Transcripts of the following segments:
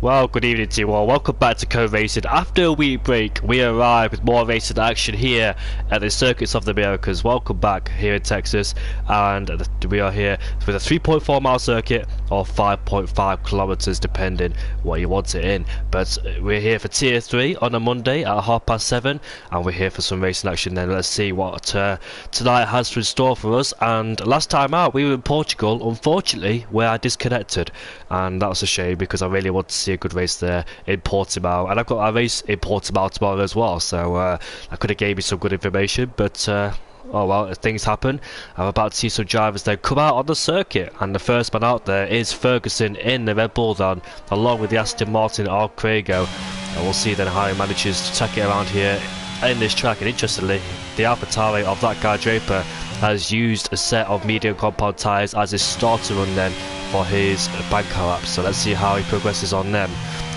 Well, good evening to you all. Welcome back to Co-Racing. After a week break, we arrive with more racing action here at the Circuits of the Americas. Welcome back here in Texas, and we are here with a 3.4 mile circuit or 5.5 kilometers, depending what you want it in. But we're here for Tier 3 on a Monday at 7:30, and we're here for some racing action. Then let's see what tonight has in store for us. And last time out, we were in Portugal, unfortunately, where I disconnected, and that was a shame because I really want to see a good race there in Portimao, and I've got a race in Portimao tomorrow as well, so I could have gave you some good information, but oh well, things happen. I'm about to see some drivers there come out on the circuit, and the first man out there is Ferguson in the Red Bull then, along with the Aston Martin Alcrego, and we'll see then how he manages to tack it around here in this track. And interestingly, the AlphaTauri of that guy Draper has used a set of medium compound tyres as his starter run then for his bank collapse, so let's see how he progresses on them.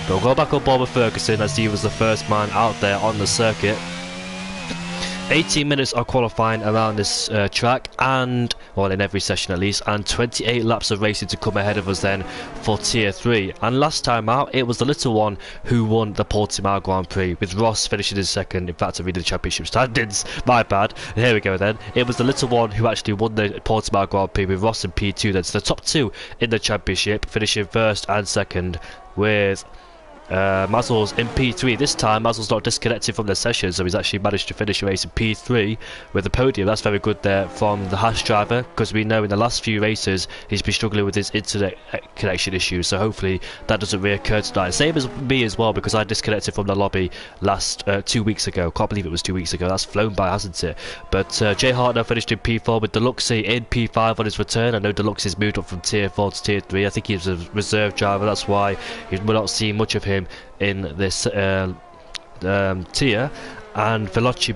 But we'll go back on board with Ferguson as he was the first man out there on the circuit. 18 minutes of qualifying around this track, and well, in every session at least, and 28 laps of racing to come ahead of us then for Tier 3. And last time out, it was the little one who won the Portimao Grand Prix, with Ross finishing in second. In fact, I read the championship standings, my bad. Here we go then. It was the little one who actually won the Portimao Grand Prix, with Ross in P2 then. So the top two in the championship, finishing first and second, with Mazel's in P3. This time Mazel's not disconnected from the session, so he's actually managed to finish a race in P3 with the podium. That's very good there from the Haas driver, because we know in the last few races he's been struggling with his internet connection issues, so hopefully that doesn't reoccur tonight. Same as me as well, because I disconnected from the lobby last 2 weeks ago. Can't believe it was 2 weeks ago. That's flown by, hasn't it? But Jay Hartnell finished in P4 with Deluxey in P5 on his return. I know Deluxey's moved up from Tier 4 to Tier 3. I think he's a reserve driver, that's why we're not seeing much of him in this tier. And Veloci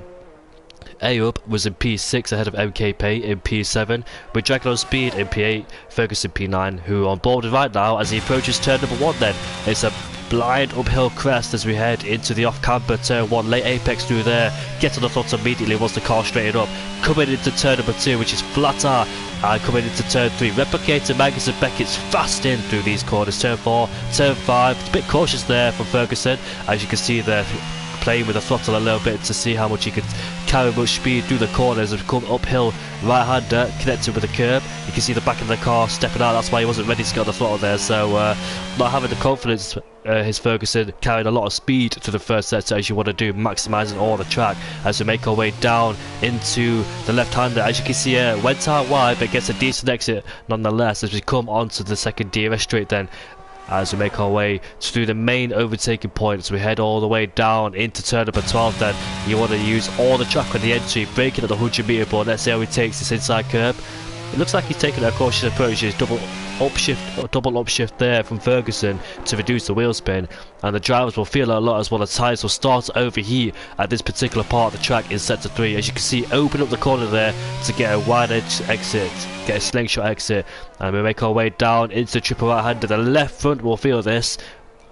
Ayub was in P6 ahead of MKP in P7, with Draglow Speed in P8, Ferguson P9, who are on board right now as he approaches turn number 1 then. It's a blind uphill crest as we head into the off-camber turn 1, late apex through there, get on the throttle immediately once the car straightened up, coming into turn number 2, which is flat out, and coming into turn 3, Replicator, Magnus and Beckett's fast in through these corners, turn 4, turn 5, a bit cautious there from Ferguson, as you can see there, playing with the throttle a little bit to see how much he could carry much speed through the corners and come uphill right-hander connected with the curb. You can see the back of the car stepping out, that's why he wasn't ready to get on the throttle there, so not having the confidence his Ferguson, carrying a lot of speed to the first sector as you want to do, maximising all the track as we make our way down into the left-hander. As you can see here, went out wide but gets a decent exit nonetheless as we come onto the second DRS straight then, as we make our way through the main overtaking points. We head all the way down into turn number 12 then. You want to use all the track on the entry, braking at the 100 metre board. Let's see how he takes this inside curb. It looks like he's taking a cautious approach. His double upshift there from Ferguson to reduce the wheel spin, and the drivers will feel it a lot as well. The tyres will start to overheat at this particular part of the track in sector 3. As you can see, open up the corner there to get a wide edge exit, get a slingshot exit, and we make our way down into the triple right hander. The left front will feel this,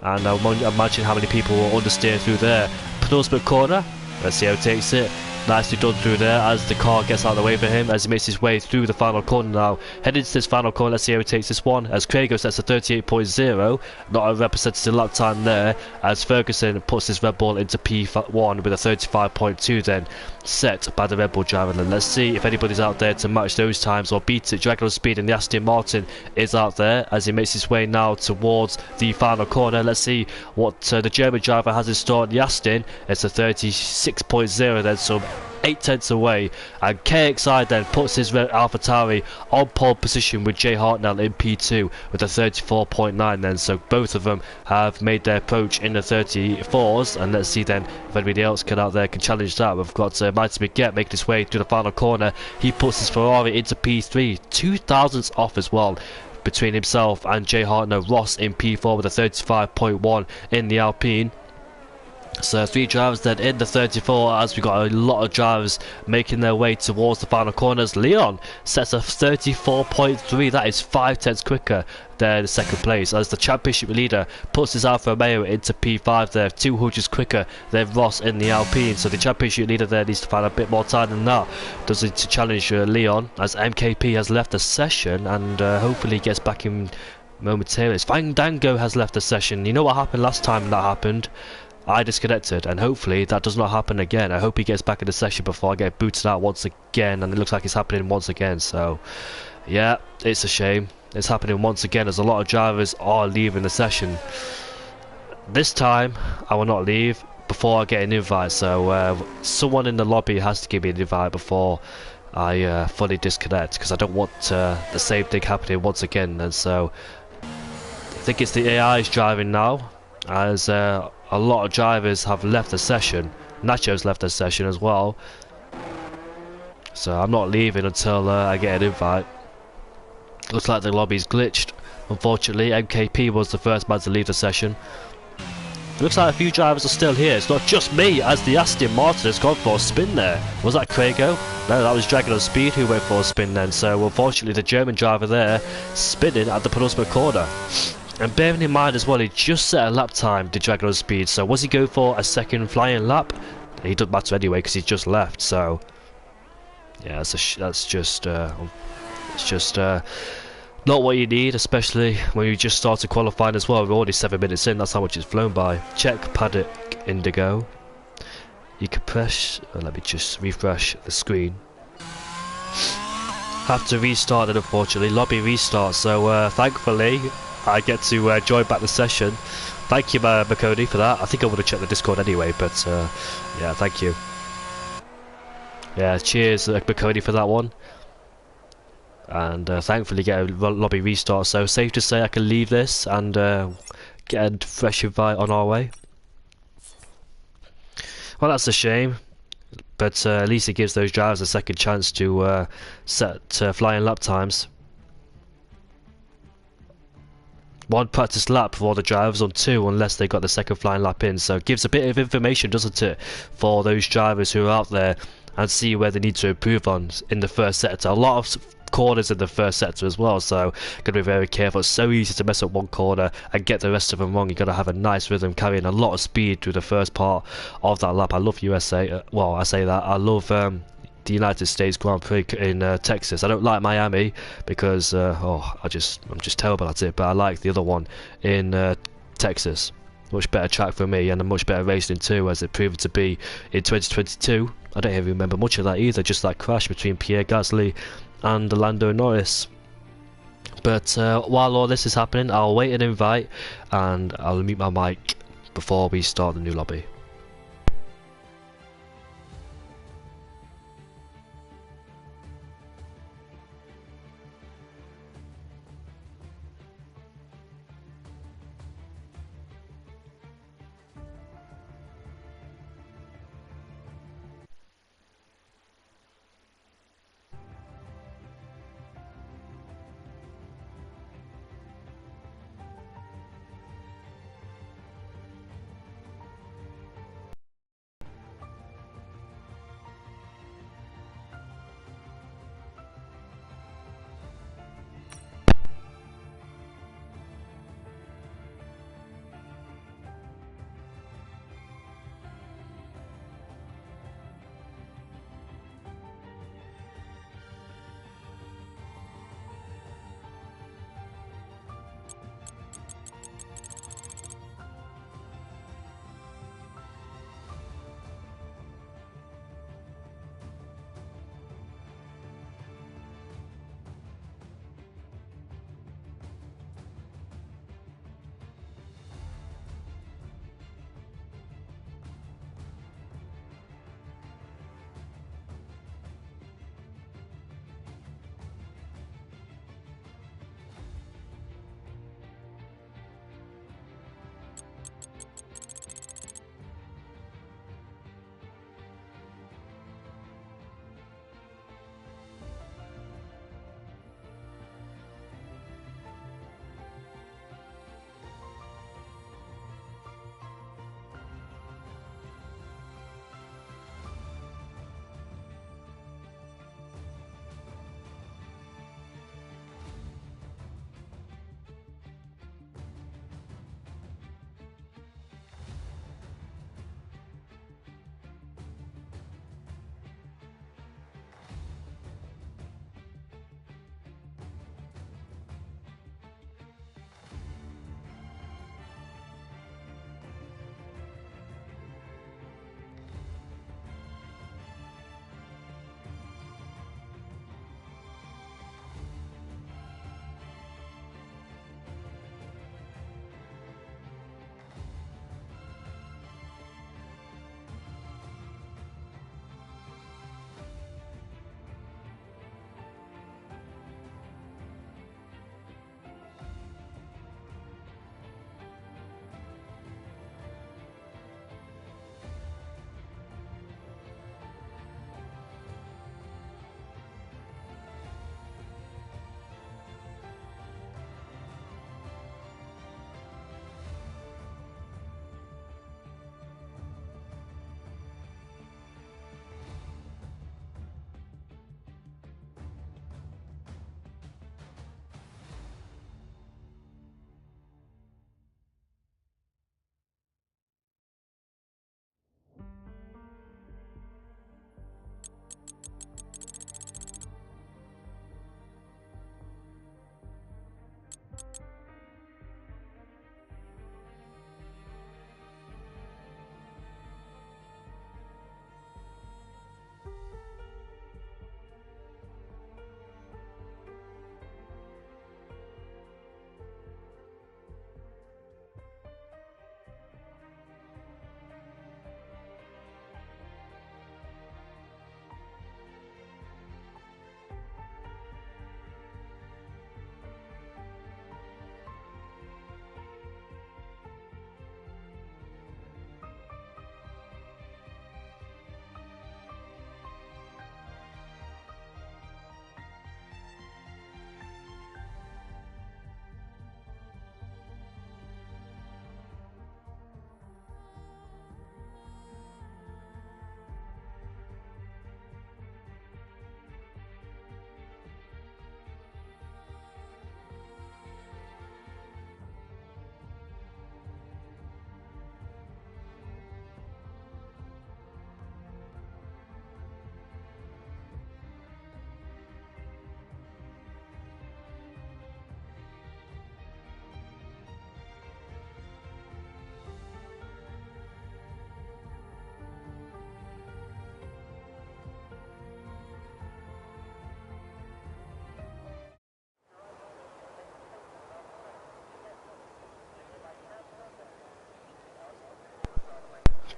and I'll imagine how many people will understeer through there. Penultimate corner, let's see how he takes it. Nicely done through there as the car gets out of the way for him as he makes his way through the final corner now. Heading to this final corner, let's see how he takes this one as Craigo sets a 38.0, not a representative lap time there, as Ferguson puts his Red Bull into P1 with a 35.2 then set by the Red Bull driver. And let's see if anybody's out there to match those times or beat it. Draglow Speed and the Aston Martin is out there as he makes his way now towards the final corner. Let's see what the German driver has in store. The Aston, it's a 36.0 then, so 8 tenths away, and KXI then puts his AlphaTauri on pole position with Jay Hartnell in P2 with a 34.9 then, so both of them have made their approach in the 34s, and let's see then if anybody else can challenge that. We've got Mighty McGett making his way through the final corner. He puts his Ferrari into P3, 2 thousandths off as well between himself and Jay Hartnell. Ross in P4 with a 35.1 in the Alpine. So 3 drivers then in the 34 as we got a lot of drivers making their way towards the final corners. Leon sets a 34.3, that is 5 tenths quicker than the second place, as the championship leader puts his Alfa Romeo into P5 there, 200 quicker than Ross in the Alpine. So the championship leader there needs to find a bit more time than that, does it, to challenge Leon, as MKP has left the session and hopefully gets back in momentarily. Fandango has left the session. You know what happened last time that happened? I disconnected, and hopefully that does not happen again. I hope he gets back in the session before I get booted out once again, and it looks like it's happening once again. So, yeah, it's a shame. It's happening once again as a lot of drivers are leaving the session. This time, I will not leave before I get an invite, so someone in the lobby has to give me an invite before I fully disconnect, because I don't want the same thing happening once again. And so, I think it's the AI's driving now, as a lot of drivers have left the session. Nacho's left the session as well, so I'm not leaving until I get an invite. Looks like the lobby's glitched. Unfortunately, MKP was the first man to leave the session. It looks like a few drivers are still here. It's not just me, as the Aston Martin has gone for a spin there. Was that Craigo? No, that was Dragon on Speed who went for a spin then. So unfortunately the German driver there spinning at the penultimate corner. And bearing in mind as well, he just set a lap time, the Dragon on Speed. So was he going for a second flying lap? He doesn't matter anyway because he's just left. So yeah, that's just not what you need, especially when you just started qualifying as well. We're already 7 minutes in, that's how much it's flown by. Check paddock indigo. You can press, let me just refresh the screen. Have to restart it, unfortunately. Lobby restart, so thankfully I get to join back the session. Thank you, Makoni, for that. I think I would have checked the Discord anyway, but yeah, thank you. Yeah, cheers, Makoni, for that one. And thankfully get a lobby restart, so safe to say I can leave this and get a fresh invite on our way. Well, that's a shame, but at least it gives those drivers a second chance to set flying lap times. One practice lap for all the drivers, on two unless they got the second flying lap in, so it gives a bit of information, doesn't it, for those drivers who are out there and see where they need to improve on in the first sector. A lot of corners in the first sector as well, so gotta be very careful. It's so easy to mess up one corner and get the rest of them wrong. You gotta have a nice rhythm, carrying a lot of speed through the first part of that lap. I love USA, well, I say that I love the United States Grand Prix in Texas. I don't like Miami because I'm just terrible at it, but I like the other one in Texas. Much better track for me and a much better racing too, as it proved to be in 2022. I don't even remember much of that either, just that crash between Pierre Gasly and Lando Norris. But while all this is happening, I'll wait an invite and I'll mute my mic before we start the new lobby.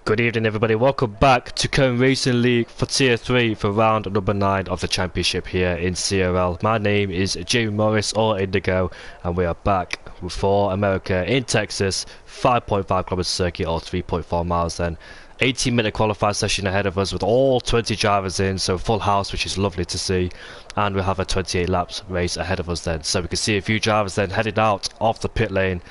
Good evening everybody, welcome back to Cone Racing League for Tier 3 for round number 9 of the championship here in CRL. My name is Jamie Morris or Indigo and we are back for America in Texas, 5.5 kilometer circuit or 3.4 miles then. 18-minute qualifying session ahead of us with all 20 drivers in, so full house, which is lovely to see, and we'll have a 28 laps race ahead of us then, so we can see a few drivers then headed out of the pit lane.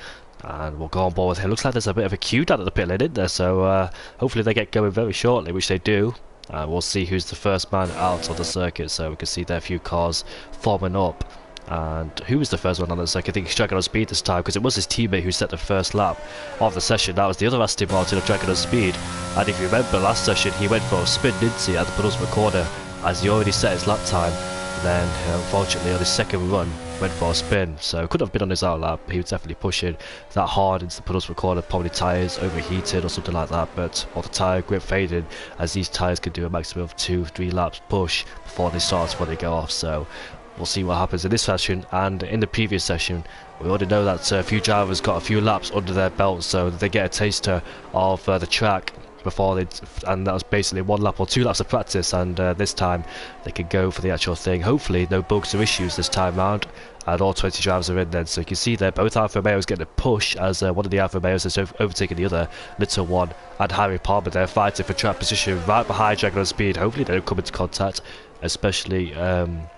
And we'll go on board with him. Looks like there's a bit of a queue down at the pit lane, isn't there? So hopefully they get going very shortly, which they do. We'll see who's the first man out of the circuit. So we can see there are a few cars forming up. And who was the first one on the circuit? I think he's Dragon on Speed this time, because it was his teammate who set the first lap of the session. That was the other Aston Martin of Dragon on Speed. And if you remember last session, he went for a spin, didn't he, at the penultimate corner, as he already set his lap time. Then unfortunately on his second run went for a spin, so could have been on his out lap. He was definitely pushing that hard into the penultimate corner, probably tyres overheated or something like that, but or the tyre grip faded, as these tyres can do a maximum of 2-3 laps push before they they go off. So we'll see what happens in this session. And in the previous session we already know that a few drivers got a few laps under their belt, so they get a taster of the track before they, and that was basically 1 lap or 2 laps of practice, and this time they can go for the actual thing. Hopefully no bugs or issues this time round, and all 20 drivers are in then. So you can see there both Alfa Romeos getting a push, as one of the Alfa Romeos is overtaking the other, Little One and Harry Palmer. They're fighting for track position right behind Dragon on Speed. Hopefully they don't come into contact, especially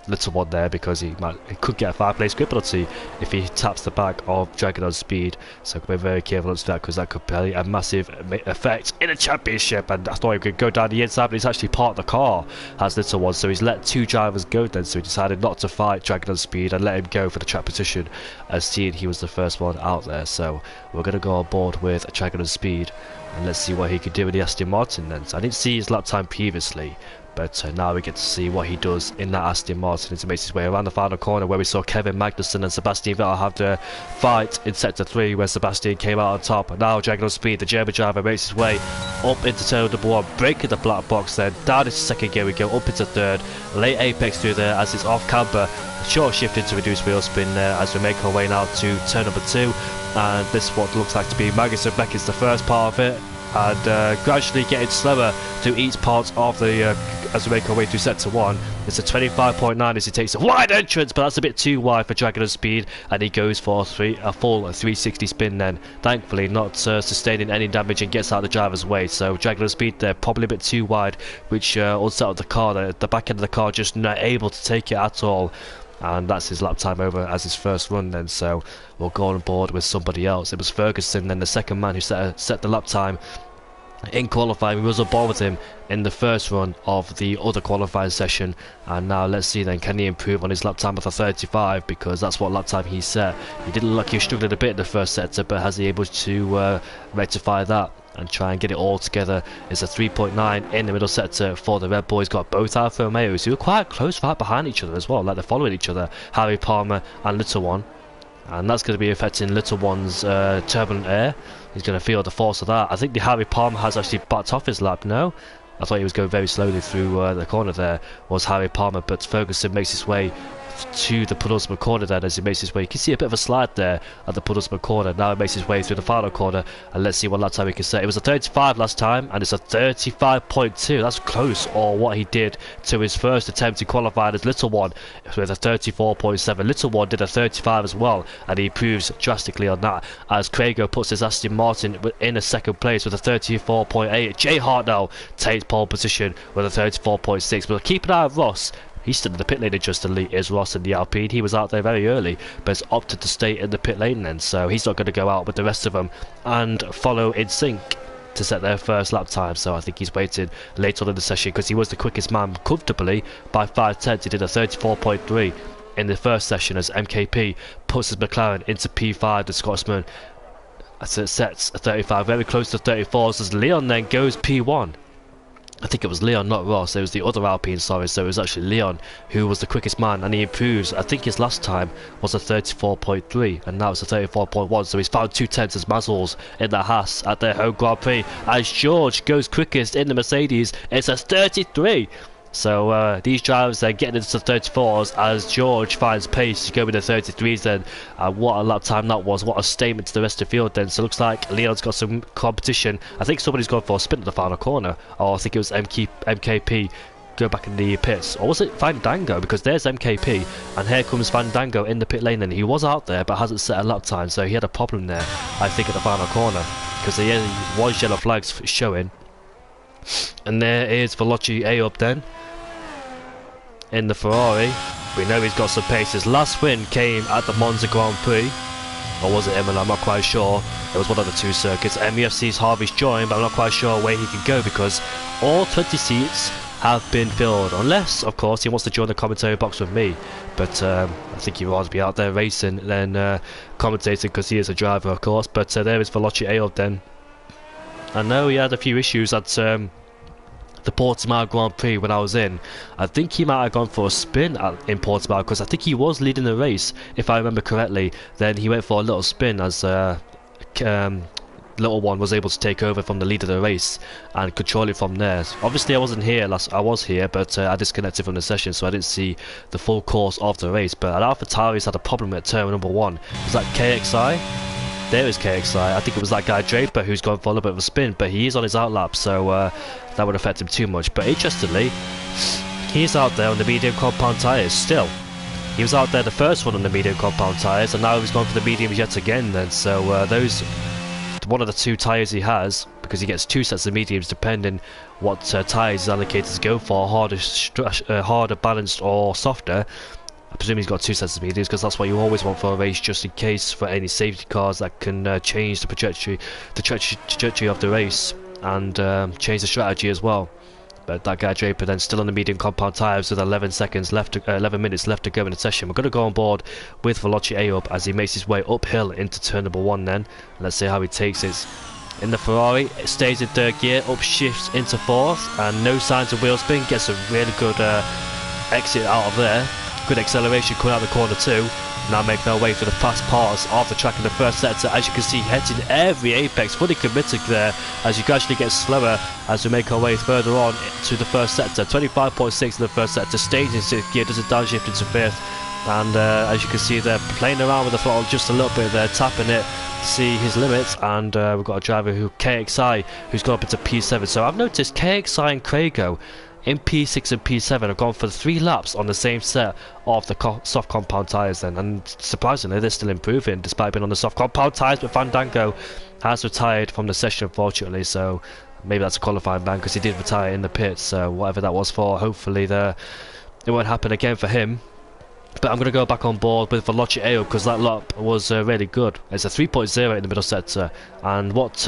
Little One there, because he could get a 5-place grip penalty if he taps the back of Dragon on Speed. So be very careful to that, because that could play a massive effect in the championship. And I thought he could go down the inside, but he's actually parked the car as Little One, so he's let 2 drivers go then. So he decided not to fight Dragon on Speed and let him go for the track position, as seeing he was the first one out there. So we're going to go on board with Dragon on Speed and let's see what he could do with the Aston Martin then. So I didn't see his lap time previously, but now we get to see what he does in that Aston Martin as he makes his way around the final corner, where we saw Kevin Magnussen and Sebastian Vettel have to fight in sector 3, where Sebastian came out on top. And now Dragon on Speed, the German driver, makes his way up into turn number 1, breaking the black box then, down into second gear we go, up into third, late apex through there as it's off camber, short shift into reduced wheel spin there, as we make our way now to turn number 2. And this what looks like to be Magnussen Beckett's the first part of it, and gradually getting slower through each part of the as we make our way through sector 1. It's a 25.9 as he takes a wide entrance, but that's a bit too wide for Dragon on Speed, and he goes for a full 360 spin then, thankfully not sustaining any damage, and gets out of the driver's way. So Dragon on Speed there, probably a bit too wide, which unsettled the car. The back end of the car just not able to take it at all. And that's his lap time over as his first run then, so we'll go on board with somebody else. It was Ferguson then, the second man who set the lap time in qualifying. We was on board with him in the first run of the other qualifying session, and now let's see then, can he improve on his lap time of a 35, because that's what lap time he set. He didn't look like he was struggling a bit in the first sector, but has he able to rectify that and try and get it all together? It's a 3.9 in the middle sector for the Red Bull. He's got both Alfa Romeos who are quite close right behind each other as well, like they're following each other, Harry Palmer and Little One, and that's going to be affecting Little One's turbulent air. He's going to feel the force of that. I think the Harry Palmer has actually backed off his lap. No, I thought he was going very slowly through the corner there, was Harry Palmer, but Ferguson makes his way to the penultimate corner then. As he makes his way, you can see a bit of a slide there at the penultimate corner. Now he makes his way through the final corner, and let's see what lap time he can set. It was a 35 last time, and it's a 35.2. That's close, or what he did to his first attempt to qualify as Little One with a 34.7. Little One did a 35 as well, and he improves drastically on that, as Crago puts his Aston Martin in a second place with a 34.8. Jay Hartnell takes pole position with a 34.6. But keep an eye on Ross. He's still in the pit lane adjustedly, is Ross in the Alpine. He was out there very early, but has opted to stay in the pit lane then, so he's not going to go out with the rest of them and follow in sync to set their first lap time. So I think he's waited later on in the session, because he was the quickest man comfortably by 5/10. He did a 34.3 in the first session, as MKP puts his McLaren into P5, the Scotsman. As it sets a 35, very close to 34s, as Leon then goes P1. I think it was Leon, not Ross. It was the other Alpine, sorry. So it was actually Leon who was the quickest man, and he improves. I think his last time was a 34.3, and now it's a 34.1. So he's found 2/10 as Mazzles in the Haas at their home Grand Prix. As George goes quickest in the Mercedes, it's a 33. So these drivers are getting into the 34s as George finds pace to go with the 33s then. What a lap time that was, what a statement to the rest of the field then. So it looks like Leon's got some competition. I think somebody's gone for a spin at the final corner, or I think it was MKP go back in the pits, or was it Fandango? Because there's MKP and here comes Fandango in the pit lane, and he was out there but hasn't set a lap time, so he had a problem there I think at the final corner, because there was yellow flags showing. And there is Veloci A up then in the Ferrari. We know he's got some pace. His last win came at the Monza Grand Prix, or was it Imola? I'm not quite sure. It was one of the two circuits. MEFC's Harvey's joined, but I'm not quite sure where he can go because all 20 seats have been filled, unless of course he wants to join the commentary box with me, but I think he'd rather be out there racing than commentating, because he is a driver of course. But there is Veloci A then. I know he had a few issues at the Portimao Grand Prix when I was in. I think he might have gone for a spin in Portimao, because I think he was leading the race if I remember correctly. Then he went for a little spin as little one was able to take over from the lead of the race and control it from there. Obviously I wasn't here I was here, but I disconnected from the session, so I didn't see the full course of the race. But AlphaTauri's had a problem at turn number 1. Was that KXI? There is KXI. I think it was that guy Draper who's gone for a little bit of a spin, but he is on his outlap, so that would affect him too much. But interestingly, he's out there on the medium compound tyres still. He was out there the first one on the medium compound tyres, and now he's gone for the mediums yet again then. So those, one of the two tyres he has, because he gets 2 sets of mediums depending what tyres he's allocated to go for, harder, balanced or softer. I presume he's got 2 sets of mediums, because that's what you always want for a race, just in case for any safety cars that can change the trajectory of the race and change the strategy as well. But that guy Draper then still on the medium compound tyres with 11 minutes left to go in the session. We're going to go on board with Veloci A up as he makes his way uphill into turn number 1 then. Let's see how he takes it. In the Ferrari, it stays in 3rd gear, upshifts into 4th, and no signs of wheel spin. Gets a really good exit out of there. Good acceleration coming out of the corner too. Now making our way through the fast parts of the track in the first sector. As you can see, hitting every apex, fully committed there as you gradually get slower as we make our way further on to the first sector. 25.6 in the first sector, stays in 6th gear, does a downshift into 5th. And as you can see, they're playing around with the throttle just a little bit there, tapping it to see his limits. And we've got a driver KXI who's gone up into P7. So I've noticed KXI and Craigo in P6 and P7 have gone for 3 laps on the same set of the soft compound tyres then, and surprisingly they're still improving despite being on the soft compound tyres. But Fandango has retired from the session unfortunately, so maybe that's a qualifying ban because he did retire in the pits, so whatever that was for, hopefully it won't happen again for him. But I'm going to go back on board with Veloci A because that lap was really good. It's a 3.0 in the middle sector, and what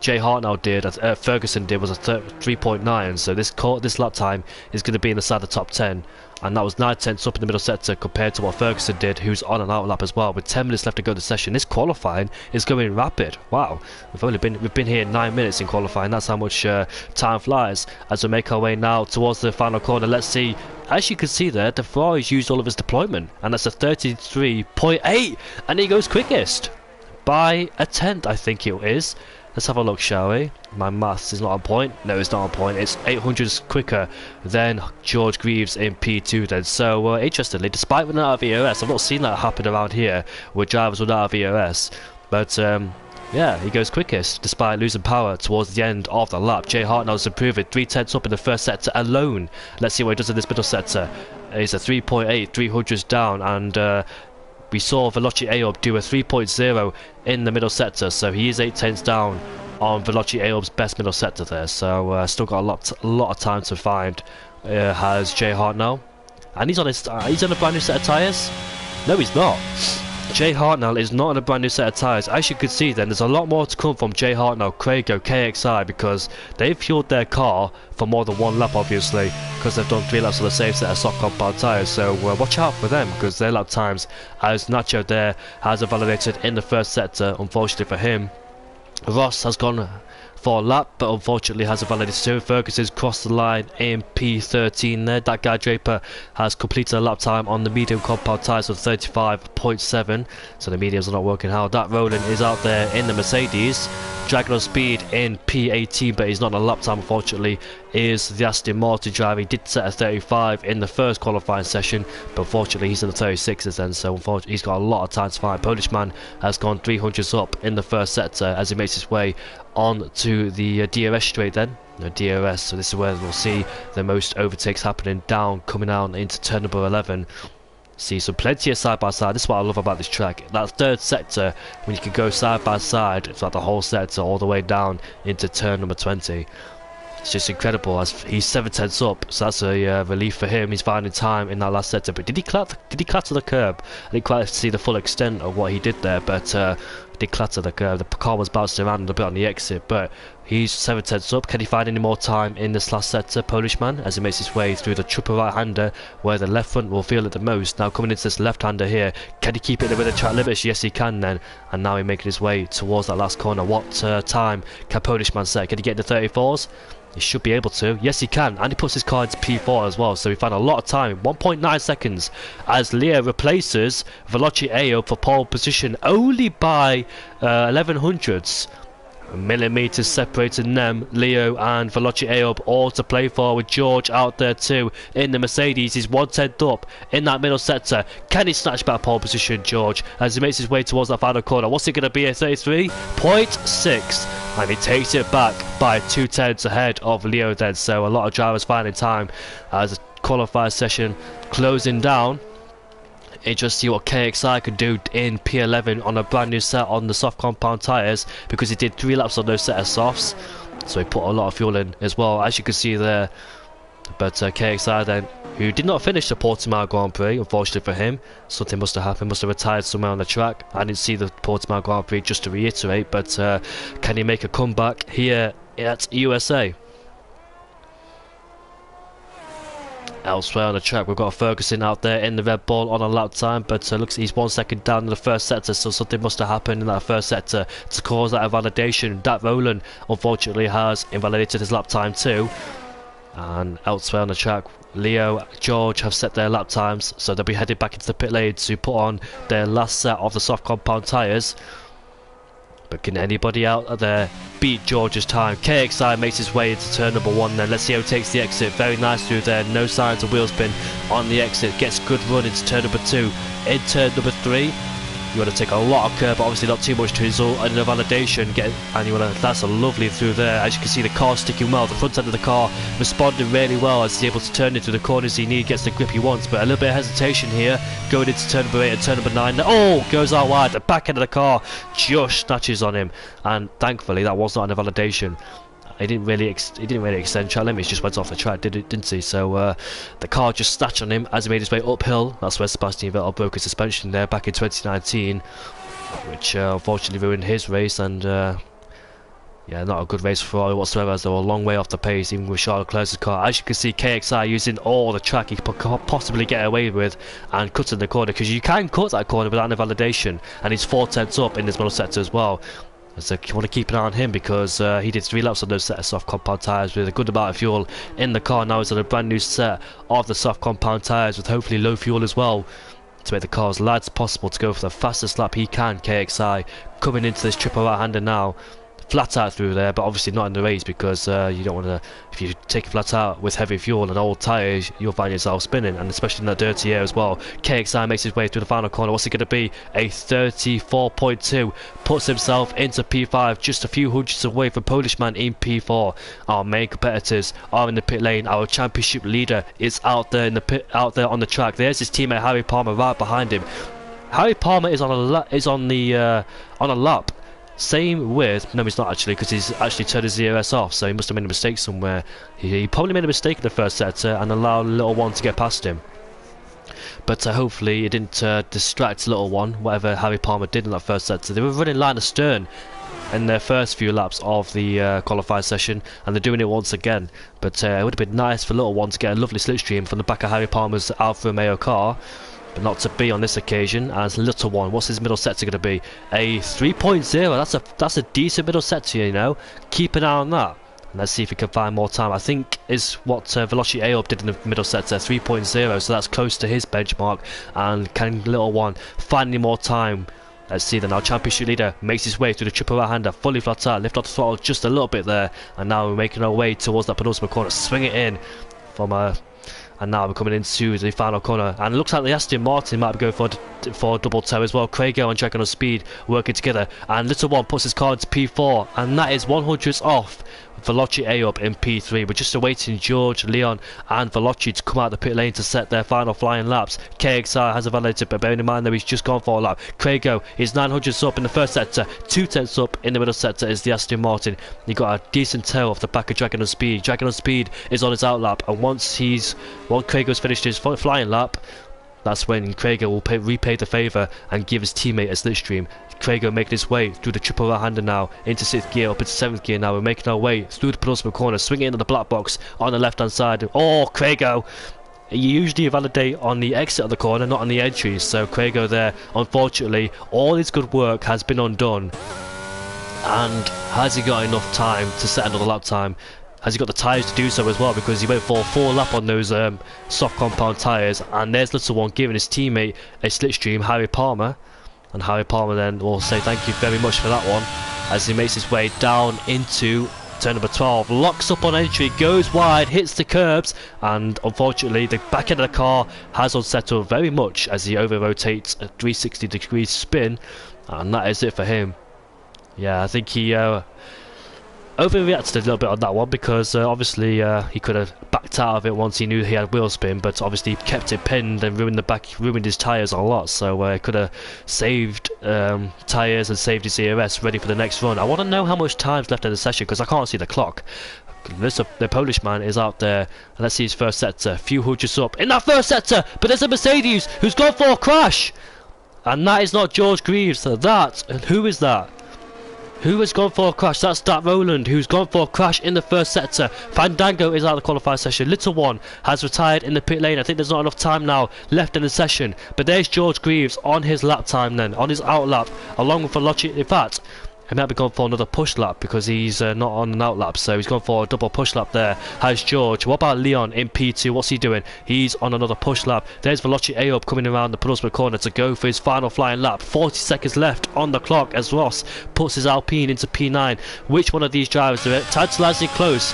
Jay Hartnell did, Ferguson did, was a 3.9, so this lap time is going to be in the side of the top 10, and that was 9/10 up in the middle sector compared to what Ferguson did, who's on an out lap as well with 10 minutes left to go to the session. This qualifying is going rapid. Wow, we've been here 9 minutes in qualifying. That's how much time flies as we make our way now towards the final corner. Let's see. As you can see there, the Ferrari's used all of his deployment, and that's a 33.8, and he goes quickest by a tenth, I think it is. Let's have a look, shall we? My maths is not on point. No, it's not on point. It's 800s quicker than George Greaves in P2 then. So, interestingly, despite running out of EOS, I've not seen that happen around here with drivers running out of EOS. But, yeah, he goes quickest despite losing power towards the end of the lap. Jay Hartnell's improving 3/10 up in the first sector alone. Let's see what he does in this middle sector. He's a 3.8, 300s down, and we saw Veloci A do a 3.0 in the middle sector, so he is 8/10 down on Veloci Aob's best middle sector there. So still got a lot of time to find. Has Jay Hartnell, and he's on a brand new set of tyres. No, he's not. Jay Hartnell is not on a brand new set of tyres. As you can see then, there's a lot more to come from Jay Hartnell, Craigo, KXI, because they've fueled their car for more than 1 lap obviously, because they've done 3 laps on the same set of soft compound tyres. So watch out for them, because their lap times, as Nacho there has validated in the first sector, unfortunately for him. Ross has gone for a lap, but unfortunately has a validated too. Ferguson's crossed the line in P13 there. That guy Draper has completed a lap time on the medium compound tyres of 35.7, so the mediums are not working hard. That Roland is out there in the Mercedes, dragging on speed in P18, but he's not on a lap time unfortunately is the Aston Martin driver. He did set a 35 in the first qualifying session, but unfortunately he's in the 36s then, so unfortunately he's got a lot of time to find. Polish man has gone 300s up in the first sector as he makes his way on to the DRS straight then. No, DRS, so this is where we'll see the most overtakes happening down, coming out into turn number 11. See some plenty of side by side. This is what I love about this track. That third sector, when you can go side by side, it's like the whole sector all the way down into turn number 20. It's just incredible as he's 7/10 up, so that's a relief for him. He's finding time in that last sector. But did he clatter the curb? I didn't quite see the full extent of what he did there, but did clatter the curb. The car was bouncing around a bit on the exit, but he's 7/10 up. Can he find any more time in this last sector, Polish man, as he makes his way through the triple right-hander, where the left front will feel it the most. Now coming into this left-hander here, can he keep it with the track limits? Yes, he can then. And now he's making his way towards that last corner. What time can Polish man set? Can he get into 34s? He should be able to. Yes, he can. And he puts his car into P4 as well. So we found a lot of time. 1.9 seconds as Leo replaces Veloci Ayo for pole position only by 1100ths. Millimeters separating them. Leo and Veloci Ayo all to play for, with George out there too in the Mercedes. He's 1/10 up in that middle sector. Can he snatch back pole position, George, as he makes his way towards that final corner? What's it going to be at 33.6? And he takes it back by 2/10 ahead of Leo then. So a lot of drivers finding time as the qualifier session closing down. Interested to see what KXI could do in P11 on a brand new set on the soft compound tyres, because he did 3 laps on those set of softs, so he put a lot of fuel in as well, as you can see there. But KXI then, who did not finish the Portimao Grand Prix, unfortunately for him, something must have happened, must have retired somewhere on the track. I didn't see the Portimao Grand Prix, just to reiterate, but can he make a comeback here at USA? Elsewhere on the track, we've got Ferguson out there in the Red Bull on a lap time, but looks he's 1 second down in the first sector, so something must have happened in that first sector to cause that invalidation. Dat Roland unfortunately has invalidated his lap time too. And elsewhere on the track, Leo, George have set their lap times, so they'll be headed back into the pit lane to put on their last set of the soft compound tyres. But can anybody out there beat George's time? KXI makes his way into turn number 1 then. Let's see how he takes the exit. Very nice through there. No signs of wheel spin on the exit. Gets good run into turn number 2. In turn number 3, you want to take a lot of curb, but obviously not too much to result in a validation. And you want to, that's a lovely through there. As you can see, the car sticking well. The front end of the car responding really well as he's able to turn into the corners he needs, gets the grip he wants. But a little bit of hesitation here going into turn number 8 and turn number 9. Oh, goes out wide. The back end of the car just snatches on him, and thankfully that was not a validation. He didn't really extend track limits, just went off the track, didn't he? So the car just snatched on him as he made his way uphill. That's where Sebastian Vettel broke his suspension there back in 2019, which unfortunately ruined his race. And yeah, not a good race for Ferrari whatsoever, as they were a long way off the pace, even with Charles Leclerc's car. As you can see, KXI using all the track he could possibly get away with and cutting the corner, because you can cut that corner without invalidation, and he's 4/10 up in this middle sector as well. So you want to keep an eye on him, because he did 3 laps on those set of soft compound tyres with a good amount of fuel in the car. Now he's on a brand new set of the soft compound tyres with hopefully low fuel as well, to make the car as light as possible to go for the fastest lap he can. KXI coming into this triple right-hander now. Flat out through there, but obviously not in the race, because you don't want to, if you take a flat out with heavy fuel and old tyres, you'll find yourself spinning, and especially in that dirty air as well. KXI makes his way through the final corner. What's it going to be? A 34.2, puts himself into P5, just a few hundreds away from Polishman in P4. Our main competitors are in the pit lane. Our championship leader is out there in the pit, out there on the track. There's his teammate Harry Palmer right behind him. Harry Palmer is on a lap. Same with, no he's not actually, because he's actually turned his DRS off, so he must have made a mistake somewhere. He probably made a mistake in the first sector and allowed little one to get past him. But hopefully it didn't distract little one, whatever Harry Palmer did in that first sector. They were running line astern in their first few laps of the qualifying session, and they're doing it once again. But it would have been nice for little one to get a lovely slipstream from the back of Harry Palmer's Alfa Romeo car. But not to be on this occasion, as little one. What's his middle sector going to be? A 3.0. That's a decent middle sector, you know. Keep an eye on that. And let's see if we can find more time. I think is what Veloci Ayo did in the middle sector, 3.0. So that's close to his benchmark. And can little one find any more time Let's see then, our championship leader makes his way through the triple right-hander, fully flat out, lift off the throttle just a little bit there, and now we're making our way towards that penultimate corner, swing it in from and now we're coming into the final corner, and it looks like the Aston Martin might be going for a double toe as well. Craigo and Dragon on Speed working together, and Little One puts his car into P4, and that is 100s off Veloci A up in P3. We're just awaiting George, Leon and Veloci to come out the pit lane to set their final flying laps. KXI has a validated, but bearing in mind that he's just gone for a lap. Craigo is 900s up in the first sector, 2/10 up in the middle sector is the Aston Martin. He got a decent tail off the back of Dragon on Speed. Dragon on Speed is on his out lap, and once Craigo's finished his flying lap, that's when Craigo will repay the favour and give his teammate a slipstream. Craigo making his way through the triple right-hander now into 6th gear, up into 7th gear now. We're making our way through the penultimate corner, swinging into the black box on the left-hand side. Oh, Craigo! You usually validate on the exit of the corner, not on the entry. So Craigo there, unfortunately, all his good work has been undone. And has he got enough time to set another lap time? Has he got the tyres to do so as well, because he went for a full lap on those soft compound tyres, and there's Little One giving his teammate a slipstream, Harry Palmer, and Harry Palmer then will say thank you very much for that one as he makes his way down into turn number 12, locks up on entry, goes wide, hits the curbs, and unfortunately the back end of the car has unsettled very much as he over rotates a 360 degree spin, and that is it for him. Yeah, I think he overreacted a little bit on that one, because obviously he could have backed out of it once he knew he had wheel spin, but obviously he kept it pinned and ruined his tyres a lot, so he could have saved tyres and saved his ERS ready for the next run. I want to know how much time's left in the session, because I can't see the clock. The Polish man is out there, and let's see his first sector, few hundreds up in that first sector, but there's a Mercedes who's gone for a crash, and that is not George Greaves. So who is that? Who has gone for a crash? That's Dat Roland, who's gone for a crash in the first sector. Fandango is out of the qualifying session. Little One has retired in the pit lane. I think there's not enough time now left in the session. But there's George Greaves on his lap time then, on his out lap, along with Veloci. In fact, he might be going for another push lap, because he's not on an out lap, so he's gone for a double push lap there. Has George. What about Leon in P2? What's he doing? He's on another push lap. There's Veloci A up coming around the penultimate corner to go for his final flying lap. 40 seconds left on the clock as Ross puts his Alpine into P9. Which one of these drivers do it? Tantalising close.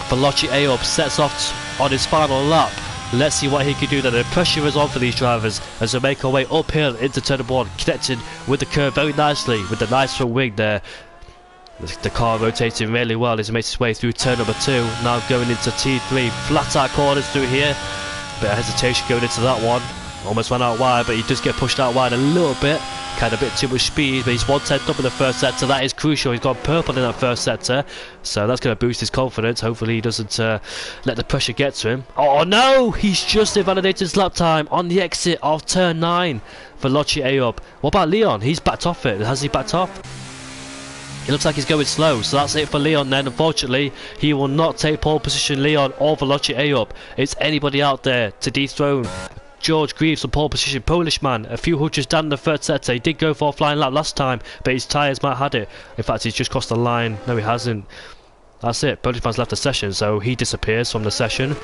Veloci A up sets off on his final lap. Let's see what he can do then. The pressure is on for these drivers as they make our way uphill into turn number 1, connecting with the curve very nicely with the nice front wing there. The car rotating really well as he makes his way through turn number 2. Now going into T3, flat out corners through here. Bit of hesitation going into that one. Almost went out wide, but he does get pushed out wide a little bit. Kind of a bit too much speed, but he's 1/10 up in the first sector. That is crucial. He's gone purple in that first sector, so that's going to boost his confidence. Hopefully he doesn't let the pressure get to him. Oh no! He's just invalidated his lap time on the exit of turn 9. Veloci A up. What about Leon? He's backed off it. Has he backed off? It looks like he's going slow, so that's it for Leon then. Unfortunately, he will not take pole position, Leon or Veloci A up. It's anybody out there to dethrone George Greaves on pole position. Polish man, a few hundreds down the third sector. He did go for a flying lap last time, but his tyres might have had it. In fact, he's just crossed the line. No, he hasn't. That's it. Polish man's left the session, so he disappears from the session.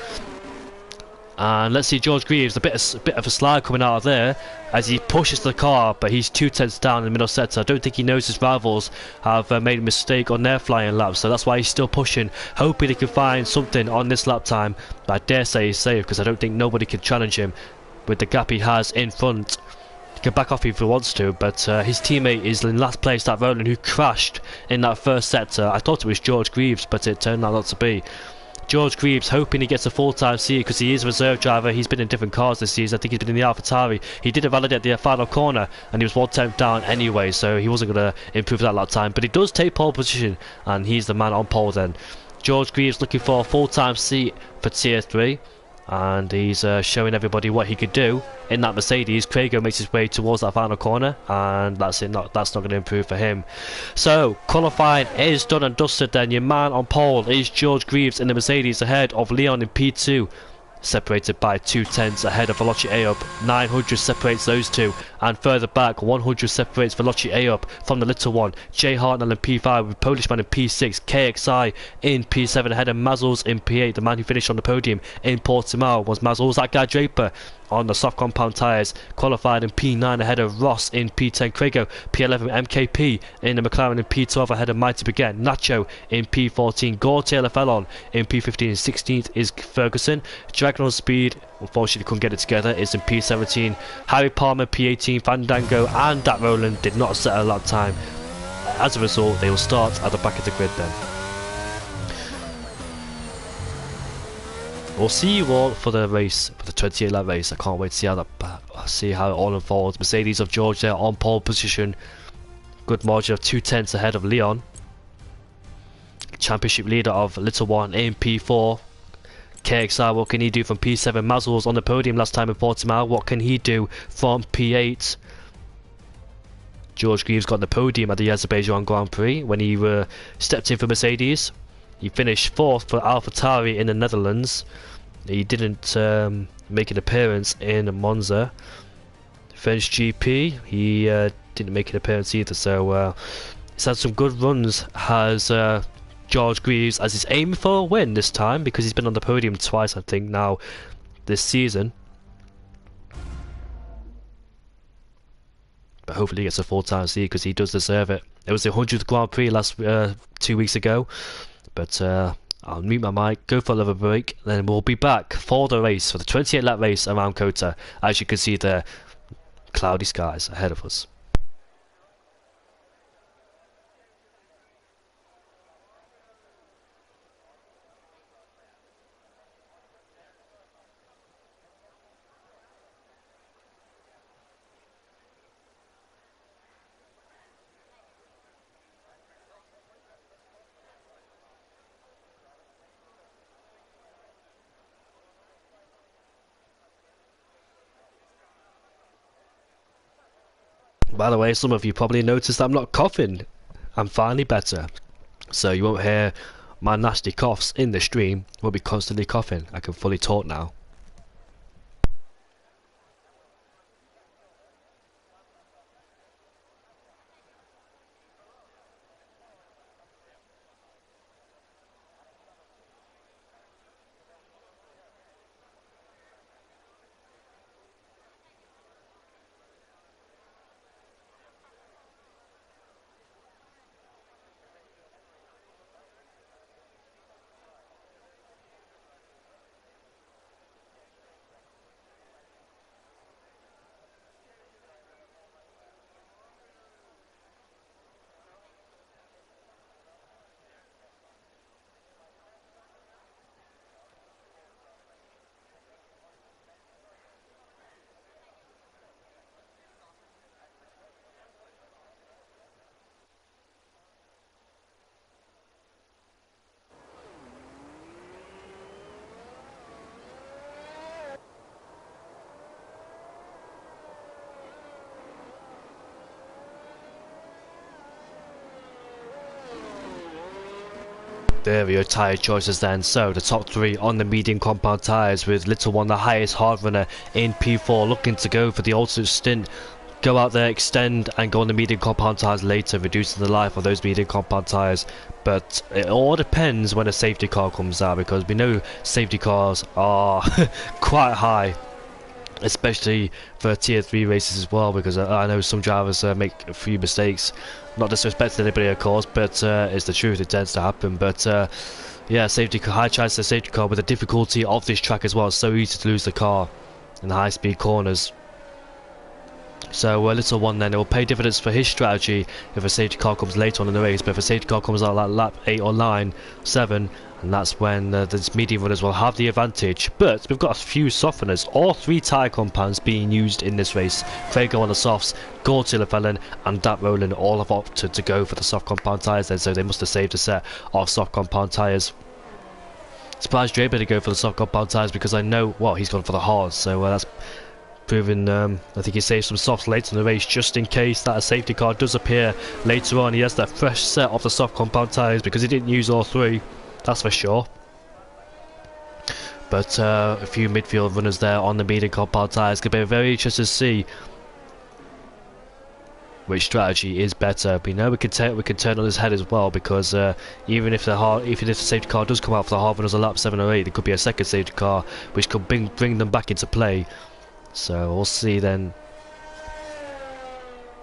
And let's see George Greaves, a bit of a slide coming out of there as he pushes the car, but he's 2/10 down in the middle sector. I don't think he knows his rivals have made a mistake on their flying laps, so that's why he's still pushing, hoping he can find something on this lap time. But I dare say he's safe, because I don't think nobody can challenge him with the gap he has in front. He can back off if he wants to, but his teammate is in last place, that Roland, who crashed in that first sector. I thought it was George Greaves, but it turned out not to be. George Greaves hoping he gets a full-time seat, because he is a reserve driver. He's been in different cars this season. I think he's been in the AlphaTauri. He did validate the final corner, and he was 1/10 down anyway, so he wasn't going to improve that lap time. But he does take pole position, and he's the man on pole then. George Greaves looking for a full-time seat for Tier 3. And he's showing everybody what he could do in that Mercedes. Craigo makes his way towards that final corner, and that's it. That's not going to improve for him. So qualifying is done and dusted then. Your man on pole is George Greaves in the Mercedes, ahead of Leon in P2, separated by 2/10 ahead of Veloci A up. 900 separates those two, and further back 100 separates Veloci A up from the Little One. Jay Hartnell in P5 with Polishman in P6, KXI in P7 ahead of Mazzles in P8. The man who finished on the podium in Portimao was Mazzles. That guy Draper on the soft compound tyres, qualified in P9 ahead of Ross in P10, Craigo P11 MKP in the McLaren in P12 ahead of Mighty Baguette, Nacho in P14, Gore Taylor fell on in P15, and 16th is Ferguson. Dragon on Speed, unfortunately couldn't get it together, is in P17, Harry Palmer P18, Fandango and Dat Roland did not set a lap time. As a result, they will start at the back of the grid then. We'll see you all for the race, for the 28 lap race. I can't wait to see how it all unfolds. Mercedes of Georgia on pole position, good margin of 2/10 ahead of Leon. Championship leader of Little One in P4. KXR, what can he do from P7? Mazel was on the podium last time in Portimao. What can he do from P8? George Greaves got the podium at the Azerbaijan Grand Prix when he stepped in for Mercedes. He finished 4th for AlphaTauri in the Netherlands. He didn't make an appearance in Monza. French GP, he didn't make an appearance either. So he's had some good runs. Has George Greaves, as he's aiming for a win this time because he's been on the podium twice, I think, now this season. But hopefully he gets a full-time seat because he does deserve it. It was the 100th Grand Prix last 2 weeks ago. But I'll mute my mic, go for a little break, then we'll be back for the race, for the 28 lap race around Kota. As you can see there, cloudy skies ahead of us. By the way, some of you probably noticed I'm not coughing. I'm finally better. So you won't hear my nasty coughs in the stream. Won't be constantly coughing. I can fully talk now. There we go, tyre choices then. So the top 3 on the medium compound tyres, with Little One the highest hard runner in P4, looking to go for the ultimate stint, go out there, extend and go on the medium compound tyres later, reducing the life of those medium compound tyres. But it all depends when a safety car comes out, because we know safety cars are quite high, especially for tier 3 races as well, because I know some drivers make a few mistakes. Not disrespecting anybody, of course, but it's the truth, it tends to happen. But yeah, safety car, high chance of safety car, with the difficulty of this track as well. It's so easy to lose the car in the high speed corners. So Little One then, it will pay dividends for his strategy if a safety car comes later on in the race. But if a safety car comes out like lap 8 or 9, 7, and that's when the medium runners will have the advantage. But we've got a few softeners, all 3 tyre compounds being used in this race. Craigo on the softs, Gore Tillerfellen and Dat Roland all have opted to go for the soft compound tyres then, so they must have saved a set of soft compound tyres. Surprised Draper to go for the soft compound tyres, because I know, well, he's gone for the hard, so that's proving, I think he saved some softs later in the race just in case that a safety car does appear later on. He has that fresh set of the soft compound tyres because he didn't use all 3, that's for sure. But a few midfield runners there on the medium compound tyres. Could be very interesting to see which strategy is better. We know we can turn on his head as well, because even if the safety car does come out for the hard runners on lap 7 or 8, there could be a second safety car which could bring them back into play. So we'll see then.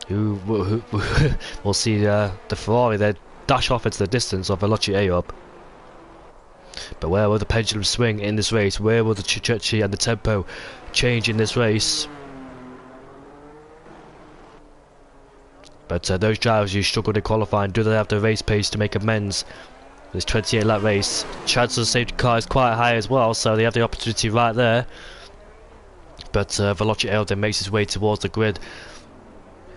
We'll see the Ferrari there dash off into the distance of Veloci up. But where will the pendulum swing in this race? Where will the trajectory and the tempo change in this race? But those drivers who struggled in qualifying, do they have the race pace to make amends? This 28 lap race, chance of the safety car is quite high as well, so they have the opportunity right there. But Veloci then makes his way towards the grid.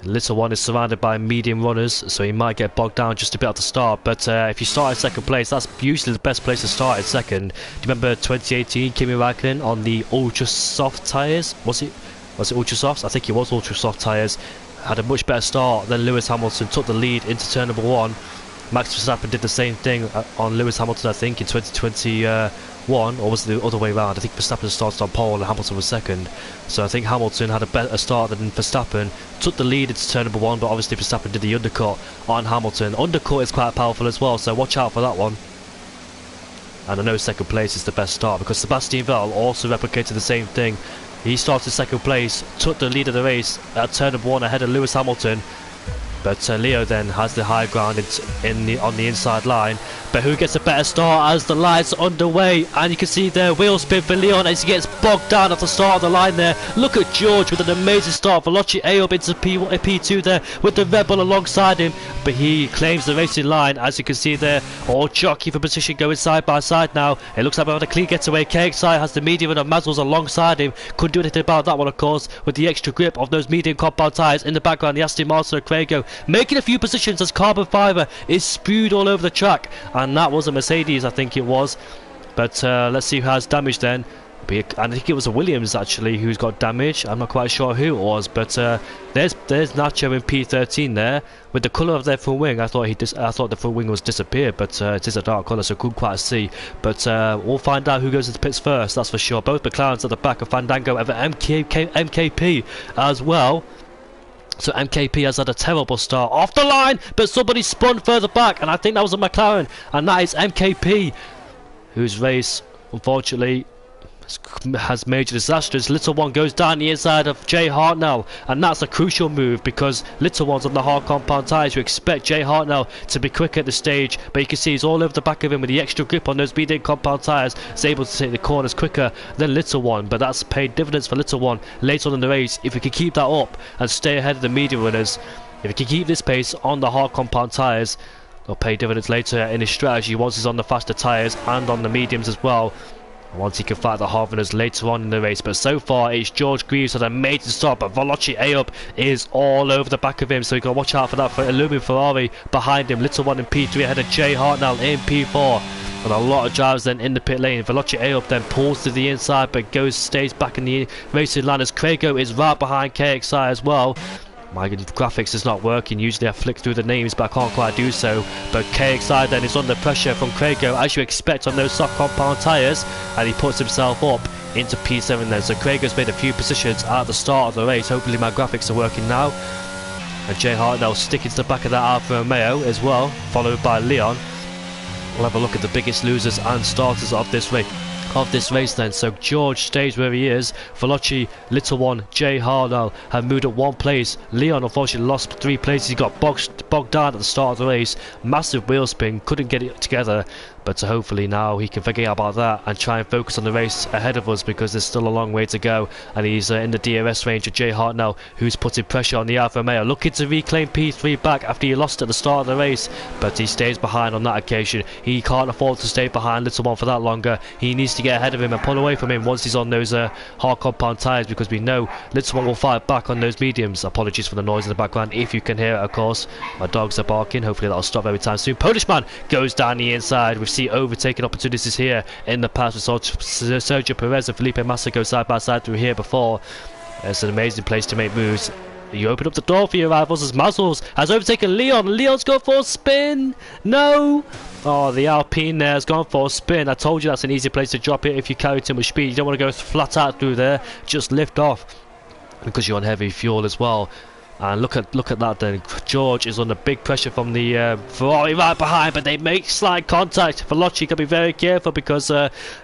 Little one is surrounded by medium runners, so he might get bogged down just a bit at the start. But if you start in second place, that's usually the best place to start in second. Do you remember 2018 Kimi Räikkönen on the ultra soft tyres? Was it ultra softs? I think it was ultra soft tyres. Had a much better start than Lewis Hamilton, took the lead into turn number 1. Max Verstappen did the same thing on Lewis Hamilton, I think, in 2021, or was it the other way around? I think Verstappen started on pole and Hamilton was second. So I think Hamilton had a better start than Verstappen, took the lead into turn number 1, but obviously Verstappen did the undercut on Hamilton. Undercut is quite powerful as well, so watch out for that one. And I know second place is the best start, because Sebastian Vettel also replicated the same thing. He started second place, took the lead of the race at turn number 1 ahead of Lewis Hamilton. But Leo then has the high ground on the inside line. But who gets a better start as the lights are underway? And you can see there wheel spin for Leon as he gets bogged down at the start of the line there. Look at George with an amazing start. Veloci up into P2 there with the Red Bull alongside him. But he claims the racing line, as you can see there. All jockey for position going side by side now. It looks like we're on a clean getaway. KXI has the medium and Mazdals alongside him. Couldn't do anything about that one, of course, with the extra grip of those medium compound tyres. In the background, the Aston Martin and Craigo making a few positions as carbon fibre is spewed all over the track. And that was a Mercedes, I think it was. But let's see who has damage then. I think it was a Williams actually who's got damage. I'm not quite sure who it was, but there's Nacho in P13 there with the colour of their front wing. I thought the front wing was disappeared, but it is a dark colour, so couldn't quite see. But we'll find out who goes into pits first. That's for sure. Both McLarens at the back of Fandango and MKP as well. So MKP has had a terrible start off the line, but somebody spun further back, and I think that was a McLaren, and that is MKP, whose race, unfortunately, has major disasters. Little one goes down the inside of Jay Hartnell, and that's a crucial move because Little one's on the hard compound tyres. You expect Jay Hartnell to be quick at the stage, but you can see he's all over the back of him with the extra grip on those medium compound tyres. He's able to take the corners quicker than Little one, but that's paid dividends for Little one later on in the race. If we can keep that up and stay ahead of the medium runners, if we can keep this pace on the hard compound tyres, they'll pay dividends later in his strategy once he's on the faster tyres and on the mediums as well. Once he can fight the hard runners later on in the race. But so far it's George Greaves with a major stop, but Veloci up is all over the back of him, so you got to watch out for that for Illumine Ferrari behind him. Little one in P3 ahead of Jay Hartnell in P4, and a lot of drivers then in the pit lane. Veloci up then pulls to the inside but stays back in the racing line as Craigo is right behind KXI as well. My graphics is not working. Usually I flick through the names, but I can't quite do so. But KXI then is under pressure from Craigo, as you expect on those soft compound tyres, and he puts himself up into P7 then. So Craigo's made a few positions at the start of the race. Hopefully my graphics are working now. And Jay Hartnell sticking to the back of that Alfa Romeo as well, followed by Leon. We'll have a look at the biggest losers and starters of this race then. So George stays where he is. Veloci, Little one, Jay Hartnell have moved up one place. Leon unfortunately lost 3 places. He got bogged down at the start of the race. Massive wheel spin, couldn't get it together. But hopefully now he can forget about that and try and focus on the race ahead of us, because there's still a long way to go. And he's in the DRS range of Jay Hartnell, who's putting pressure on the Alfa Romeo, looking to reclaim P3 back after he lost at the start of the race. But he stays behind on that occasion. He can't afford to stay behind Little one for that longer. He needs to get ahead of him and pull away from him once he's on those hard compound tyres, because we know Little one will fight back on those mediums. Apologies for the noise in the background if you can hear it, of course. My dogs are barking. Hopefully that'll stop every time soon. Polishman goes down the inside. We've seen overtaking opportunities here in the past. We saw Sergio Perez and Felipe Massa go side by side through here before. It's an amazing place to make moves. You open up the door for your rivals as Mazdals has overtaken Leon. Leon's gone for a spin. No. Oh, the Alpine there has gone for a spin. I told you that's an easy place to drop it if you carry too much speed. You don't want to go flat out through there. Just lift off, because you're on heavy fuel as well. And look at that then. George is under big pressure from the Ferrari right behind, but they make slight contact. Veloci got to be very careful because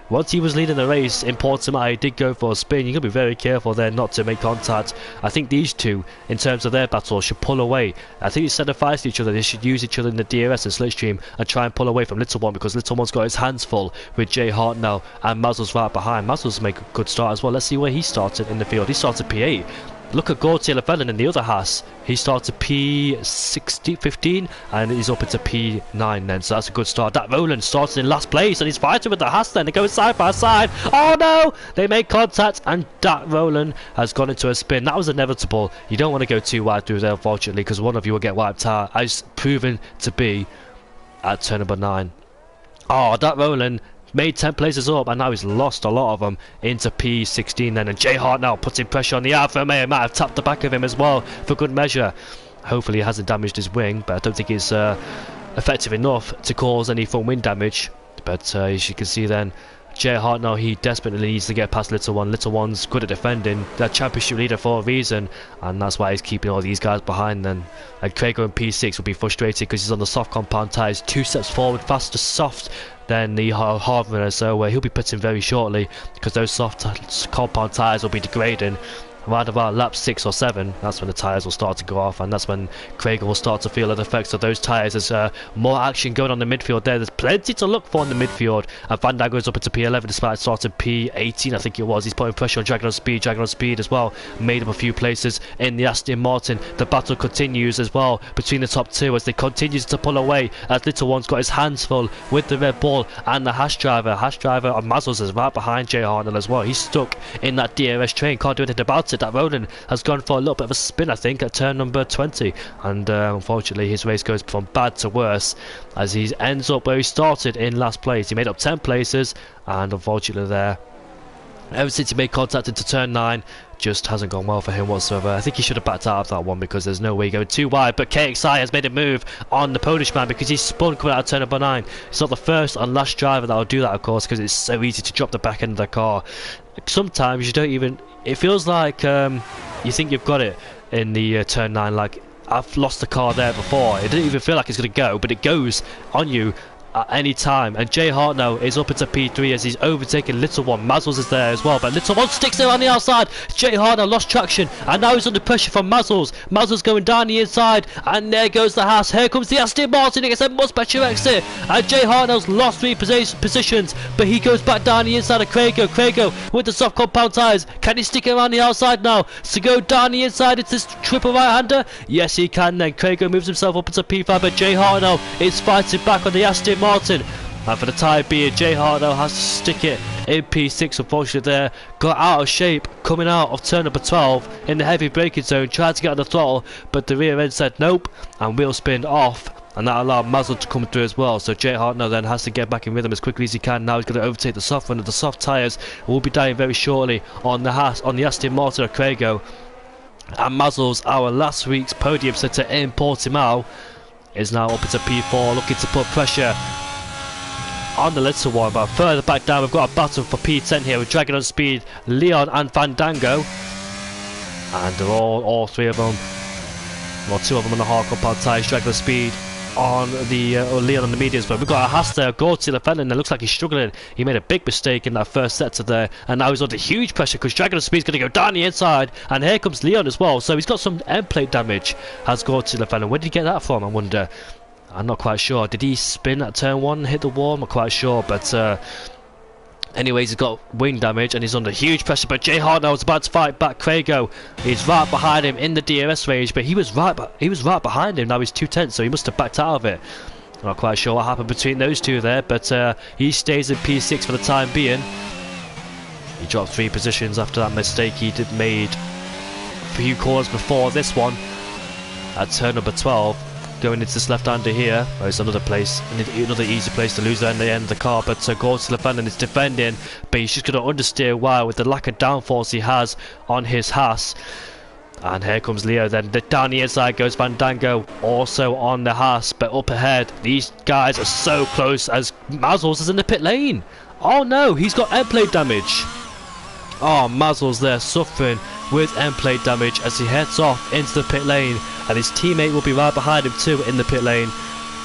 once he was leading the race in Portimao, he did go for a spin. You got to be very careful there not to make contact. I think these two, in terms of their battle, should pull away. I think instead of fighting each other, they should use each other in the DRS and slipstream and try and pull away from Little One, because Little One's got his hands full with Jay Hart now, and Mazel's right behind. Mazel's make a good start as well. Let's see where he started in the field. He started P8. Look at Gautier Lefellin in the other Haas. He started P15 and he's up into P9 then, so that's a good start. That Roland started in last place and he's fighting with the Haas then. They're going side by side. Oh no! They make contact and that Roland has gone into a spin. That was inevitable. You don't want to go too wide through there, unfortunately, because one of you will get wiped out, as proven to be at turn number 9. Oh, that Roland made 10 places up and now he's lost a lot of them into P16 then, and Jay Hart now putting pressure on the Alfa Romeo. Might have tapped the back of him as well for good measure. Hopefully he hasn't damaged his wing, but I don't think it's effective enough to cause any front wing damage. But as you can see then, Jay Hart now, he desperately needs to get past Little One. Little One's good at defending, they're championship leader for a reason, and that's why he's keeping all these guys behind then. And Craig in P6 will be frustrated because he's on the soft compound tyres, 2 steps forward, faster soft than the hard runner, so he'll be putting very shortly because those soft compound tyres will be degrading. Around about lap 6 or 7, that's when the tyres will start to go off, and that's when Craig will start to feel the effects of those tyres. There's more action going on in the midfield there. There's plenty to look for in the midfield, and Van Dijk goes up into P11 despite starting P18, I think it was. He's putting pressure on Dragon on Speed as well. Made up a few places in the Aston Martin. The battle continues as well between the top two as they continue to pull away, as Little One's got his hands full with the Red Bull and the Haas driver. Haas driver on Mazzles is right behind Jay Hartnell as well. He's stuck in that DRS train, can't do anything about it. That Roland has gone for a little bit of a spin, I think, at turn number 20, and unfortunately his race goes from bad to worse as he ends up where he started in last place. He made up 10 places, and unfortunately there, ever since he made contact into turn 9, just hasn't gone well for him whatsoever. I think he should have backed out of that one because there's no way going too wide, but KXI has made a move on the Polish man because he's spun coming out of turn number 9. He's not the first and last driver that will do that, of course, because it's so easy to drop the back end of the car. Sometimes you don't even, it feels like you think you've got it in the turn 9, like I've lost the car there before. It didn't even feel like it's going to go, but it goes on you at any time. And Jay Hart now is up into P3 as he's overtaken Little One. Mazzles is there as well, but Little One sticks there on the outside. Jay Hart now lost traction and now he's under pressure from Mazzles. Mazzles going down the inside, and there goes the Haas. Here comes the Aston Martin. It gets a much better exit, and Jay Hart now's lost 3 positions, but he goes back down the inside of Craigo. Craigo with the soft compound tyres. Can he stick around the outside now to go down the inside? It's this triple right-hander. Yes, he can then. Craigo moves himself up into P5, but Jay Hart now is fighting back on the Aston Martin. And for the time being, Jay Hart now has to stick it in P6. Unfortunately there, got out of shape coming out of turn number 12 in the heavy braking zone, tried to get on the throttle, but the rear end said nope and wheel spinned off, and that allowed Mazel to come through as well. So Jay Hart now then has to get back in rhythm as quickly as he can. Now he's going to overtake the soft one of the soft tyres. Will be dying very shortly on the Aston Martin of Craigo. And Mazel's, our last week's podium setter in Portimao, is now up into P4, looking to put pressure on the Little One. But further back down, we've got a battle for P10 here with Dragon on Speed, Leon and Fandango, and they're all 3 of them, well 2 of them on the hard compound tyres. Dragon on Speed on the Leon on the mediums, but we've got a Haas there, Gautier Lefellin, and it looks like he's struggling. He made a big mistake in that first sector there, and now he's under huge pressure because Dragon of Speed's going to go down the inside, and here comes Leon as well. So he's got some end plate damage, has Gautier Lefellin. Where did he get that from, I wonder? I'm not quite sure. Did he spin at turn 1, hit the wall? I'm not quite sure, but anyways, he's got wing damage and he's under huge pressure. But Jay Hart now is about to fight back. Craigo, he's right behind him in the DRS range, but he was right behind him. Now he's 2/10, so he must have backed out of it. I'm not quite sure what happened between those two there, but he stays in P6 for the time being. He dropped 3 positions after that mistake he made a few corners before this one at turn number 12. Going into this left-hander here. Oh, it's another place, another easy place to lose the end of the car. But Gautier Lefellin is defending, but he's just going to understeer well with the lack of downforce he has on his Haas. And here comes Leo then. Down the inside goes Fandango, also on the Haas, but up ahead, these guys are so close as Mazzles is in the pit lane. Oh no, he's got end plate damage. Oh, Mazel's there suffering with end plate damage as he heads off into the pit lane, and his teammate will be right behind him too in the pit lane.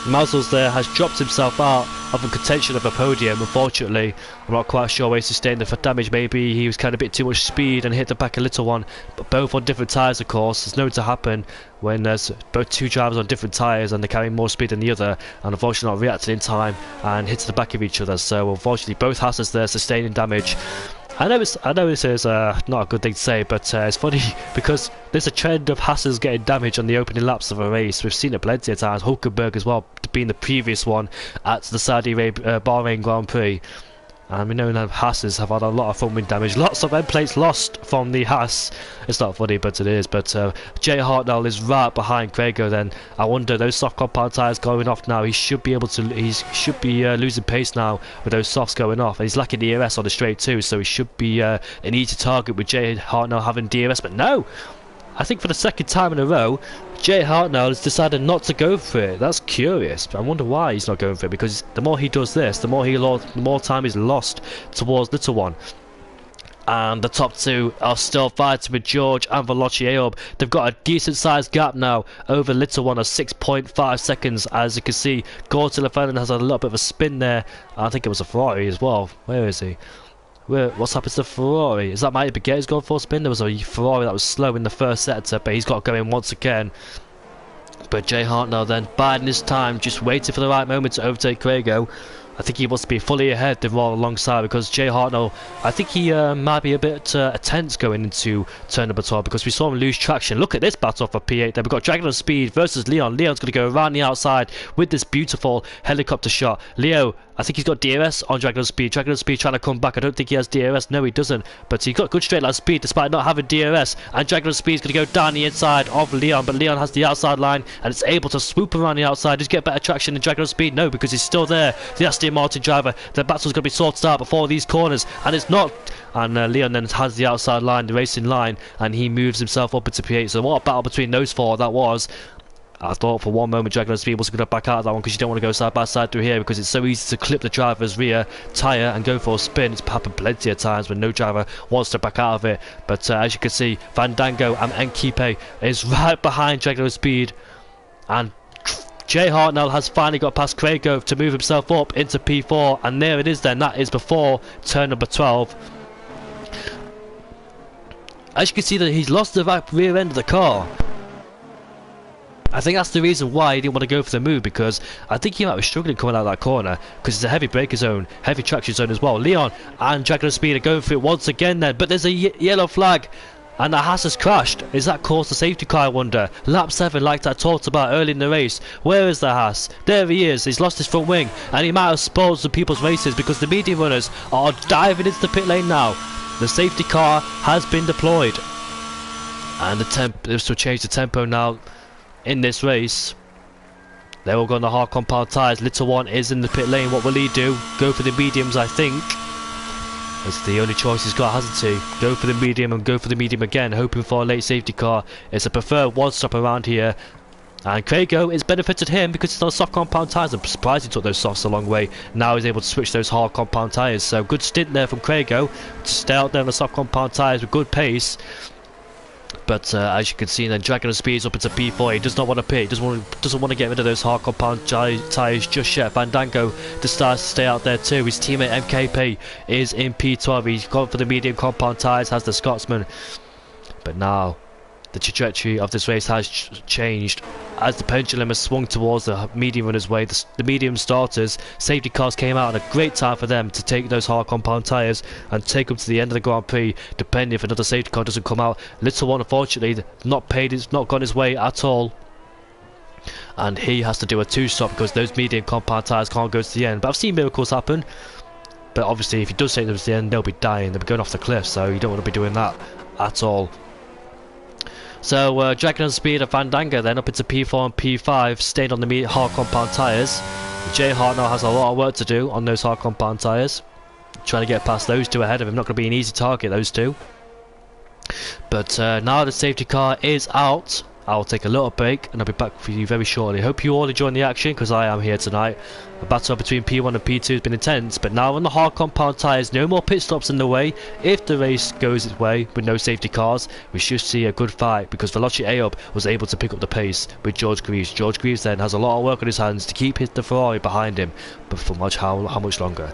Mazel's there has dropped himself out of the contention of a podium, unfortunately. I'm not quite sure where he sustained the damage. Maybe he was kind of a bit too much speed and hit the back a little one, but both on different tyres, of course. It's known to happen when there's both two drivers on different tyres and they're carrying more speed than the other, and unfortunately not reacting in time and hits the back of each other. So unfortunately both Hasses there sustaining damage. I know this is not a good thing to say, but it's funny because there's a trend of Hasses getting damage on the opening laps of a race. We've seen it plenty of times. Hulkenberg as well, being the previous one at the Saudi Arabia Bahrain Grand Prix. And we know that Hasses have had a lot of front wing damage. Lots of end plates lost from the Haas. It's not funny, but it is. But Jay Hartnell is right behind Craigo. Then I wonder, those soft compound tyres going off now. He should be able to. He should be losing pace now with those softs going off. And he's lacking DRS on the straight too, so he should be an easy target with Jay Hartnell having DRS. But no, I think for the second time in a row, Jay Hartnell has decided not to go for it. That's curious. I wonder why he's not going for it, because the more he does this, the more time he's lost towards Little One. And the top two are still fighting with George and Veloci Ayob. They've got a decent sized gap now over Little One of 6.5 seconds. As you can see, Gordon Leffernan has a little bit of a spin there. I think it was a Ferrari as well. Where is he? What's happened to the Ferrari? Is that Matty Baguette's gone for a spin? There was a Ferrari that was slow in the first sector, but he's got going once again. But Jay Hartnell then biding his time, just waiting for the right moment to overtake Craigo. I think he wants to be fully ahead than roll alongside, because Jay Hartnell, I think he might be a bit tense going into turn number 12, because we saw him lose traction. Look at this battle for P8 there. We've got Dragon of Speed versus Leon. Leon's going to go around the outside with this beautiful helicopter shot. Leo, I think he's got DRS on Dragon of Speed. Dragon of Speed trying to come back. I don't think he has DRS. No, he doesn't. But he's got good straight line speed despite not having DRS. And Dragon of Speed is going to go down the inside of Leon. But Leon has the outside line and it's able to swoop around the outside. Does he get better traction than Dragon of Speed? No, because he's still there. The Aston Martin driver. The battle's going to be sorted out before these corners. And it's not. And Leon then has the outside line, the racing line. And he moves himself up into P8. So what a battle between those four that was. I thought for one moment Dragon of Speed wasn't going to back out of that one, because you don't want to go side by side through here, because it's so easy to clip the driver's rear tyre and go for a spin. It's happened plenty of times when no driver wants to back out of it. But as you can see, Fandango and Nkipe is right behind Dragon of Speed. And Jay Hartnell has finally got past Craigo to move himself up into P4. And there it is then. That is before turn number 12. As you can see, that he's lost the rear end of the car. I think that's the reason why he didn't want to go for the move, because I think he might be struggling coming out of that corner, because it's a heavy braker zone, heavy traction zone as well. Leon and Dragon of Speed are going for it once again then, but there's a yellow flag and the Haas has crashed. Is that caused a safety car, I wonder? Lap 7, like I talked about early in the race. Where is the Haas? There he is. He's lost his front wing and he might have spoiled some people's races, because the medium runners are diving into the pit lane now. The safety car has been deployed and this will change the tempo now in this race. They're all going to hard compound tyres. Little One is in the pit lane. What will he do? Go for the mediums, I think. It's the only choice he's got, hasn't he? Go for the medium and go for the medium again, hoping for a late safety car. It's a preferred one stop around here. And Craigo, it's benefited him because it's on soft compound tyres. I'm surprised he took those softs a long way. Now he's able to switch those hard compound tyres. So good stint there from Craigo to stay out there on the soft compound tyres with good pace. But as you can see, then Dragon of Speed is up into P4. He does not want to pit. He doesn't want to get rid of those hard compound tyres just yet. Fandango decides to stay out there too. His teammate MKP is in P12. He's gone for the medium compound tyres, has the Scotsman. But now the trajectory of this race has changed as the pendulum has swung towards the medium runners' way. The medium starters, safety cars came out at a great time for them to take those hard compound tyres and take them to the end of the Grand Prix, depending if another safety car doesn't come out. Little One, unfortunately, not gone his way at all, and he has to do a 2-stop because those medium compound tyres can't go to the end. But I've seen miracles happen, but obviously if he does take them to the end, they'll be dying, they'll be going off the cliff, so you don't want to be doing that at all. So Dragon of Speed and Fandango then up into P4 and P5, staying on the hard compound tyres. Jay Hartnell has a lot of work to do on those hard compound tyres, trying to get past those two ahead of him. Not going to be an easy target, those two. But now the safety car is out. I'll take a little break and I'll be back for you very shortly. Hope you all enjoying the action, because I am here tonight. The battle between P1 and P2 has been intense, but now on the hard compound tyres, no more pit stops in the way. If the race goes its way with no safety cars, we should see a good fight, because Veloci Ayob was able to pick up the pace with George Greaves. George Greaves then has a lot of work on his hands to keep the Ferrari behind him, but for how much longer?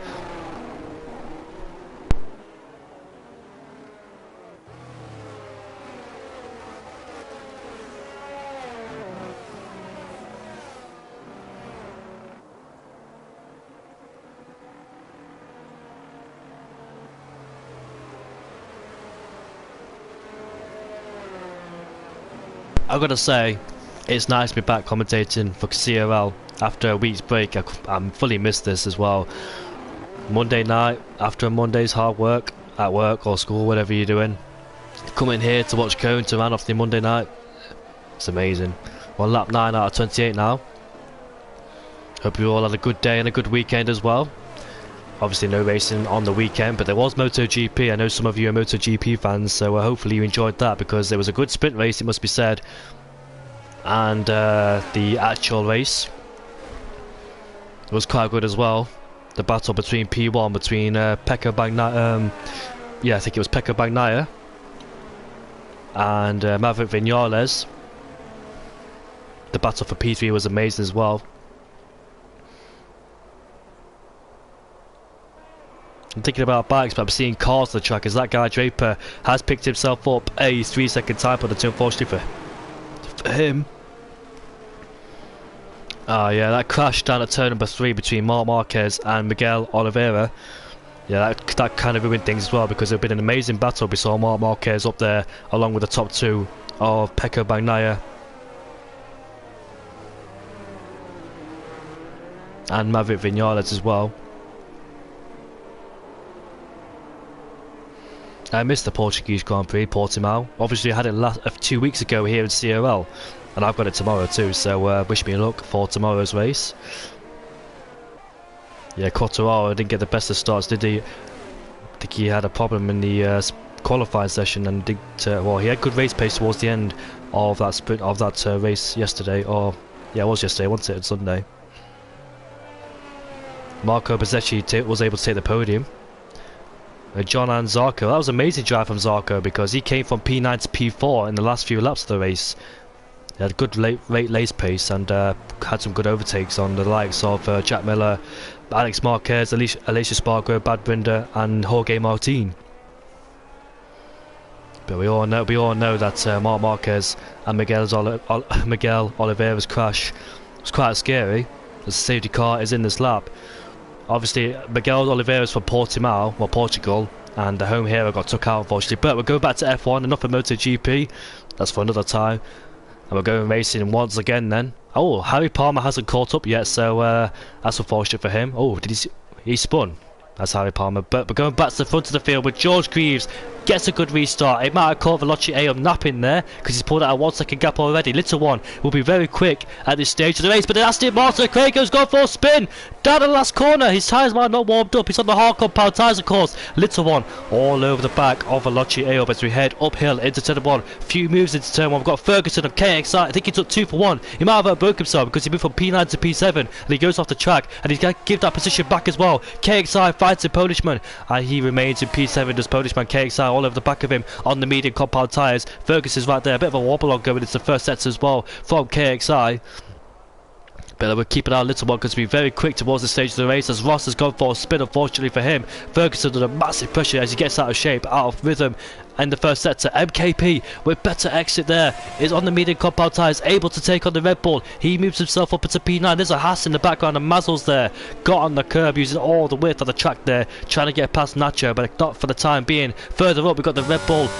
I've got to say, it's nice to be back commentating for CRL after a week's break. I'm fully missed this as well. Monday night, after a Monday's hard work, at work or school, whatever you're doing, coming here to watch Cone to run off the Monday night, it's amazing. We're on lap 9 out of 28 now. Hope you all had a good day and a good weekend as well. Obviously no racing on the weekend, but there was MotoGP. I know some of you are MotoGP fans, so hopefully you enjoyed that, because there was a good sprint race, it must be said. And the actual race was quite good as well. The battle between P1, between Pecco Bagnaia, I think it was Pecco Bagnaia and Maverick Vinales. The battle for P3 was amazing as well. I'm thinking about bikes, but I'm seeing cars on the track as that guy Draper has picked himself up a 3-second time penalty, unfortunately for him. Yeah, that crash down at turn number 3 between Marc Marquez and Miguel Oliveira. Yeah, that kind of ruined things as well, because it would have been an amazing battle. We saw Marc Marquez up there along with the top 2 of Pecco Bagnaia and Maverick Vinales as well. I missed the Portuguese Grand Prix, Portimao. Obviously I had it 2 weeks ago here in CRL, and I've got it tomorrow too, so wish me luck for tomorrow's race. Yeah, Quartararo didn't get the best of starts, did he? I think he had a problem in the qualifying session, and well, he had good race pace towards the end of that sprint, of that race yesterday, or yeah, it was yesterday, wasn't it, Sunday. Marco Bezzecchi was able to take the podium. John and Zarco, that was an amazing drive from Zarco, because he came from P9 to P4 in the last few laps of the race. He had a good late race pace and had some good overtakes on the likes of Jack Miller, Alex Marquez, Alicia Spargo, Bad Binder and Jorge Martin. But we all know that Marc Marquez and Miguel Oliveira's crash was quite scary, as the safety car is in this lap. Obviously, Miguel Oliveira's from Portimao, well, Portugal, and the home hero got took out, unfortunately. But we'll go back to F1, enough of MotoGP. That's for another time. And we're going racing once again then. Oh, Harry Palmer hasn't caught up yet, so that's unfortunate for him. Oh, he spun? That's Harry Palmer. But we're going back to the front of the field with George Greaves. Gets a good restart. It might have caught Veloci Ayob napping there, because he's pulled out a 1 second gap already. Little one will be very quick at this stage of the race, but that's it. Martin Craig's gone for a spin down the last corner. His tyres might not warmed up. He's on the hard compound tyres, of course. Little one all over the back of Veloci Ayob as we head uphill into turn 1. Few moves into turn 1. We've got Ferguson of KXI. I think he took 2 for 1. He might have outbroke himself, because he moved from P9 to P7 and he goes off the track, and he's going to give that position back as well. KXI fights in Polishman, and he remains in P7. Does Polishman. KXI all over the back of him on the medium compound tyres. Ferguson's right there, a bit of a wobble on going into the first sets as well from KXI. But we're keeping our little one, because we're very quick towards the stage of the race, as Ross has gone for a spin, unfortunately for him. Ferguson under massive pressure as he gets out of shape, out of rhythm in the first sector. MKP with better exit there is on the medium compound tyres, able to take on the Red Bull. He moves himself up into P9. There's a Haas in the background, and Mazel's there, got on the curb using all the width of the track there, trying to get past Nacho, but not for the time being. Further up we've got the Red Bull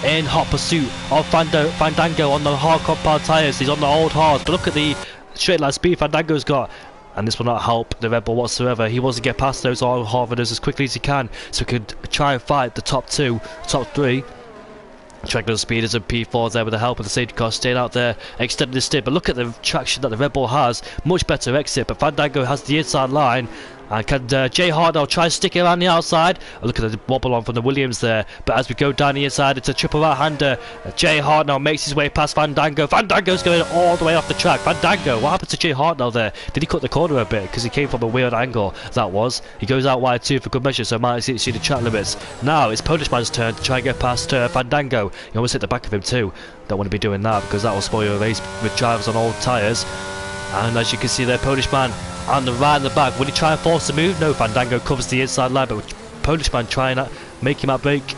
in hot pursuit of Fandango on the hard compound tyres. He's on the old hards, but look at the straight line speed Fandango's got, and this will not help the Red Bull whatsoever. He wants to get past those all Harvarders as quickly as he can, so he could try and fight the top 3. Track speed is in P4 there with the help of the safety car, staying out there, extending the stint. But look at the traction that the Red Bull has, much better exit, but Fandango has the inside line, And can Jay Hartnell try to stick it around the outside? Look at the wobble on from the Williams there. But as we go down the inside, it's a triple right-hander. Jay Hartnell makes his way past Fandango. Fandango's going all the way off the track. Fandango, what happened to Jay Hartnell there? Did he cut the corner a bit? Because he came from a weird angle, that was. He goes out wide too for good measure, so might see the track limits. Now it's Polishman's turn to try and get past Fandango. He almost hit the back of him too. Don't want to be doing that because that will spoil your race with drivers on old tyres. And as you can see there, Polishman on the right and the back. Will he try and force the move? No, Fandango covers the inside line, but Polishman trying to make him outbrake.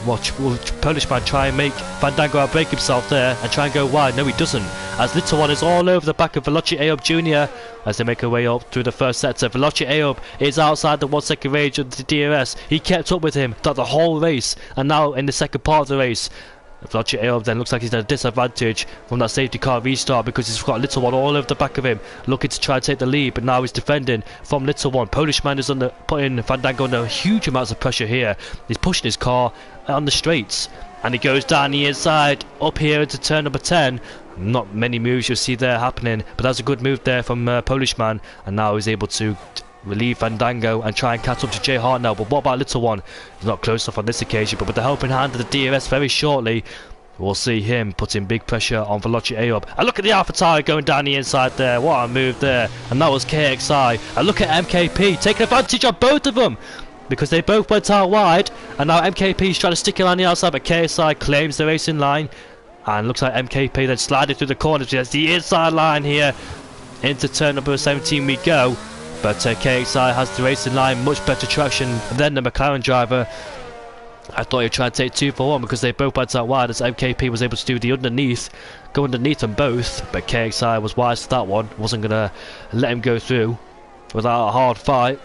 Will Polishman try and make Fandango outbrake himself there and try and go wide? No, he doesn't. As Little One is all over the back of Veloci Ayoub Jr. as they make their way up through the first sector. Veloci Ayoub is outside the 1 second range of the DRS. He kept up with him throughout the whole race, and now in the second part of the race. Veloci Ayoub then looks like he's at a disadvantage from that safety car restart because he's got Little One all over the back of him, looking to try and take the lead, but now he's defending from Little One. Polishman is putting Fandango under huge amounts of pressure here. He's pushing his car on the straights, and he goes down the inside, up here into turn number 10. Not many moves you'll see there happening, but that's a good move there from Polishman, and now he's able to relieve Fandango and try and catch up to Jay Hartnell. But what about Little One? He's not close enough on this occasion, but with the helping hand of the DRS very shortly, we'll see him putting big pressure on Veloci Ayoub. And look at the AlphaTauri going down the inside there. What a move there. And that was KXI. And look at MKP taking advantage of both of them, because they both went out wide, and now MKP is trying to stick it on the outside, but KXI claims the racing line. And looks like MKP then sliding through the corners. There's the inside line here. Into turn number 17 we go. But KXI has the racing line, much better traction than the McLaren driver. I thought he'd try and take 2 for 1 because they both went out wide, as MKP was able to do the underneath, go underneath them both. But KXI was wise to that one, wasn't going to let him go through without a hard fight.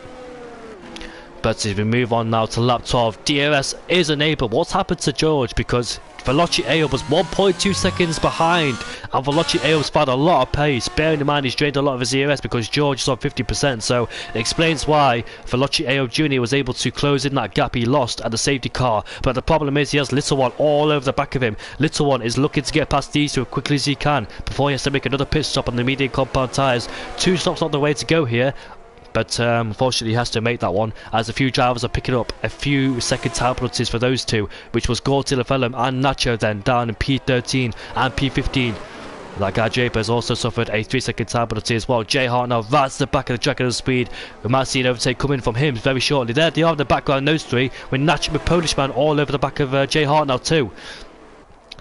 But as we move on now to lap 12, DRS is enabled. What's happened to George? Because Veloci Ayoub was 1.2 seconds behind, and Veloci Ayoub's found a lot of pace. Bearing in mind he's drained a lot of his DRS because George is on 50%, so it explains why Veloci Ayoub Jr. was able to close in that gap he lost at the safety car. But the problem is he has Little One all over the back of him. Little One is looking to get past these two as quickly as he can before he has to make another pit stop on the medium compound tyres. 2 stops not the way to go here. But unfortunately he has to make that one, as a few drivers are picking up a few second time penalties for those two, which was Gortilafellam and Nacho then down in P13 and P15. That guy Draper has also suffered a 3 second time penalty as well. Jay Hartnell right to the back of the track at the speed. We might see an overtake coming from him very shortly. There they are in the background, those three, with Nacho and Polishman all over the back of Jay Hartnell too.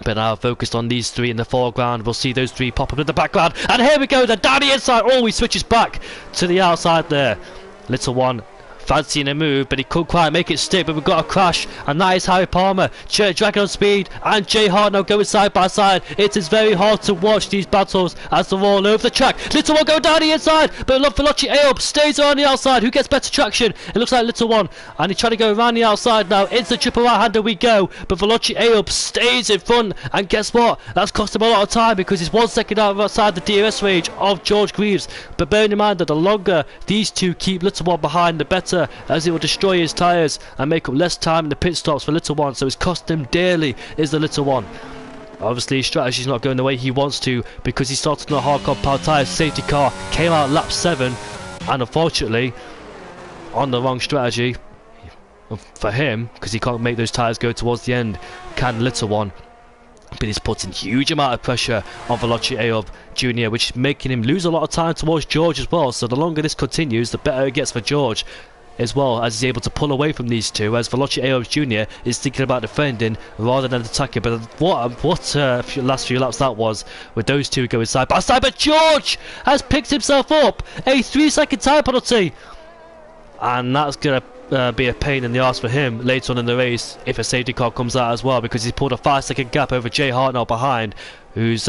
But now focused on these three in the foreground. We'll see those three pop up in the background. And here we go, they're down the inside. Oh, he switches back to the outside there. Little One fancying a move, but he couldn't quite make it stick. But we've got a crash, and that is Harry Palmer dragging on speed, and Jay Hartnell going side by side. It is very hard to watch these battles as they're all over the track. Little One going down the inside, but Veloci Ayoub stays on the outside. Who gets better traction? It looks like Little One, and he's trying to go around the outside now. Into the triple right-hander we go, but Veloci Ayoub stays in front, and guess what? That's cost him a lot of time because he's 1 second outside the DRS range of George Greaves. But bearing in mind that the longer these two keep Little One behind, the better, as it will destroy his tyres and make up less time in the pit stops for Little One. So it's cost him dearly, is the Little One. Obviously his strategy's not going the way he wants to, because he started on a hard compound tyres. Safety car came out lap 7, and unfortunately on the wrong strategy for him, because he can't make those tyres go towards the end, can Little One. But he's putting huge amount of pressure on Veloci Ayoub Jr., which is making him lose a lot of time towards George as well. So the longer this continues, the better it gets for George, as well as he's able to pull away from these two, as Veloci Ayoub Jr. is thinking about defending rather than attacking. But what last few laps that was, with those two going side by side. But George has picked himself up a 3 second time penalty, and that's going to be a pain in the arse for him later on in the race if a safety car comes out as well, because he's pulled a 5 second gap over Jay Hartnell behind, who's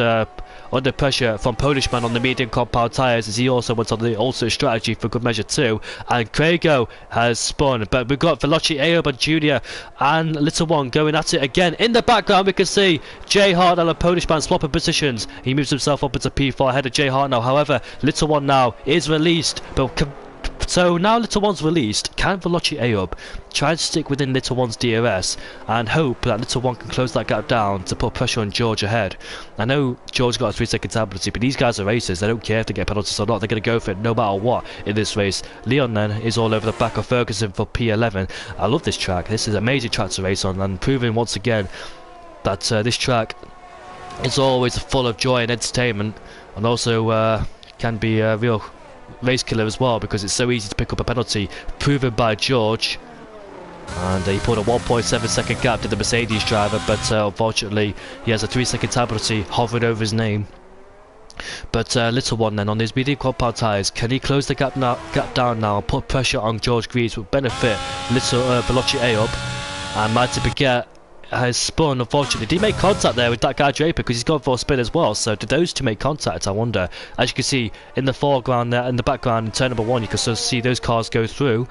under pressure from Polishman on the medium compound tyres, as he also went on the alternate strategy for good measure too. And Craigo has spun, but we've got Veloci Ayoub Jr. and Little One going at it again. In the background we can see Jay Hartnell and Polishman swapping positions. He moves himself up into P4 ahead of Jay Hartnell. However, Little One now is released, but So now Little One's released, can Veloci A-up try to stick within Little One's DRS and hope that Little One can close that gap down to put pressure on George ahead? I know George got a 3-second time penalty, but these guys are racers, they don't care if they get penalties or not, they're going to go for it no matter what in this race. Leon then is all over the back of Ferguson for P11. I love this track, this is an amazing track to race on, and proving once again that this track is always full of joy and entertainment, and also can be a real race killer as well, because it's so easy to pick up a penalty, proven by George. And he put a 1.7 second gap to the Mercedes driver, but unfortunately he has a 3-second time penalty hovering over his name. But Little One then on his medium compound tyres, can he close the gap down now and put pressure on George Greaves, would benefit Little Veloci A-up? And Mighty Baguette has spun, unfortunately. Did he make contact there with that guy Draper, because he's gone for a spin as well? So did those two make contact, I wonder? As you can see in the foreground there, in the background in turn number 1, you can sort of see those cars go through.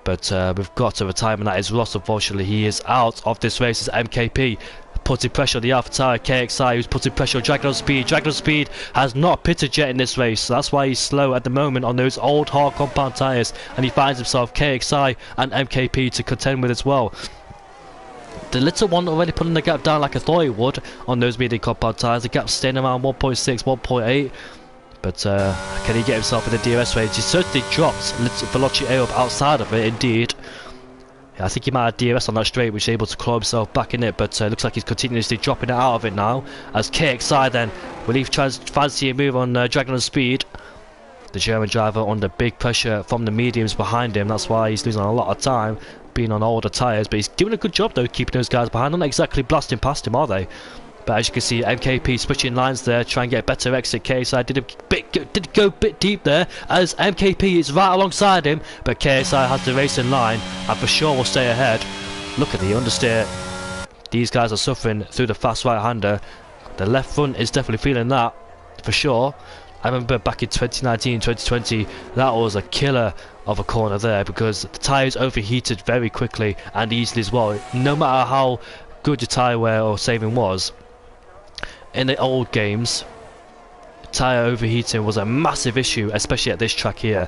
But we've got a retirement that is lost, unfortunately. He is out of this race as MKP putting pressure on the Alpha Tower KXI, who's putting pressure on Dragon Speed. Dragon Speed has not pitted yet in this race, so that's why he's slow at the moment on those old hard compound tyres, and he finds himself KXI and MKP to contend with as well. The Little One already putting the gap down like I thought he would on those medium compound tyres. The gap's staying around 1.6, 1.8. But can he get himself in the DRS range? He certainly dropped Veloci A-up outside of it, indeed. Yeah, I think he might have DRS on that straight, which is able to claw himself back in it, but looks like he's continuously dropping it out of it now. As KXI then, will he try to fancy a move on Dragon Speed? The German driver under big pressure from the mediums behind him, that's why he's losing a lot of time, being on older tyres, but he's doing a good job though, keeping those guys behind. Not exactly blasting past him, are they? But as you can see, MKP switching lines there, try and get a better exit. KSI did go a bit deep there, as MKP is right alongside him, but KSI has the race in line, and for sure will stay ahead. Look at the understeer. These guys are suffering through the fast right-hander. The left front is definitely feeling that, for sure. I remember back in 2019, 2020, that was a killer of a corner there, because the tyres overheated very quickly and easily as well. No matter how good your tyre wear or saving was, in the old games, tyre overheating was a massive issue, especially at this track here.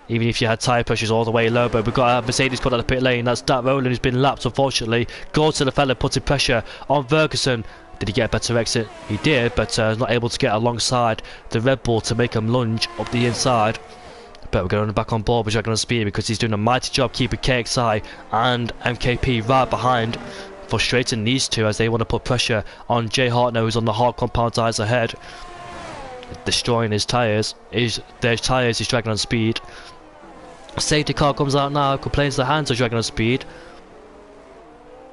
Even if you had tyre pressures all the way low, but we've got a Mercedes caught at the pit lane. That's Dat Rowland who's been lapped, unfortunately. Goes to the fella, putting pressure on Ferguson. Did he get a better exit? He did, but not able to get alongside the Red Bull to make him lunge up the inside. But we're going back on board with Dragon Speed, because he's doing a mighty job keeping KXI and MKP right behind, frustrating these two as they want to put pressure on Jay Hartnell, who's on the hard compound tyres ahead, destroying his tyres. Their tyres is Dragon Speed. Safety car comes out now, complains the hands of Dragon Speed,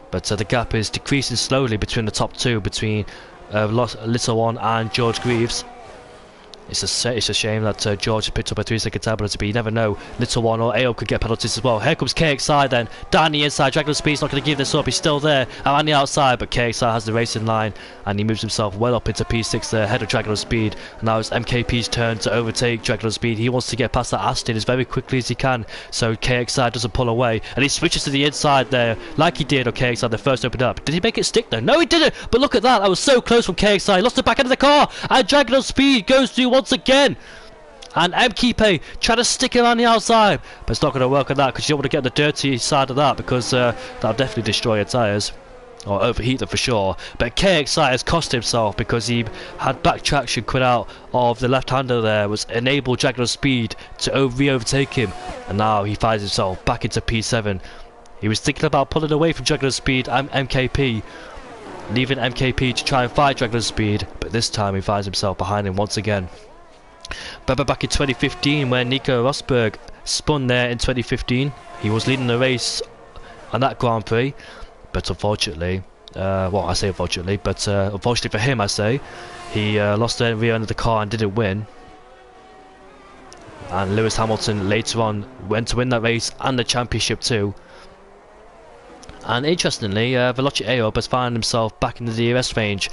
but the gap is decreasing slowly between the top two, between Little One and George Greaves. It's a shame that George has picked up a 3-second time penalty, but you never know. Little One or AO could get penalties as well. Here comes KXI then, down the inside. Dragon Speed's not going to give this up, he's still there on the outside, but KXI has the racing line, and he moves himself well up into P6 there, ahead of Dragon Speed. And now it's MKP's turn to overtake Dragon Speed. He wants to get past that Aston as very quickly as he can, so KXI doesn't pull away, and he switches to the inside there, like he did on KXI the first opened up. Did he make it stick though? No, he didn't, but look at that, that was so close from KXI. He lost the back end of the car, and Dragon Speed goes through once again, and MKP trying to stick it on the outside, but it's not going to work on that, because you don't want to get the dirty side of that, because that'll definitely destroy your tyres or overheat them for sure. But KXI has cost himself, because he had back traction coming out of the left-hander there, was enabled Dragon Speed to re-overtake him, and now he finds himself back into P7. He was thinking about pulling away from Dragon Speed and MKP, leaving MKP to try and fight Dragon Speed, but this time he finds himself behind him once again. But back in 2015, where Nico Rosberg spun there in 2015, he was leading the race on that Grand Prix, but unfortunately, well, I say unfortunately, but unfortunately for him, I say, he lost the rear end of the car and didn't win. And Lewis Hamilton later on went to win that race and the championship too. And interestingly, Veloci A-up has found himself back in the DRS range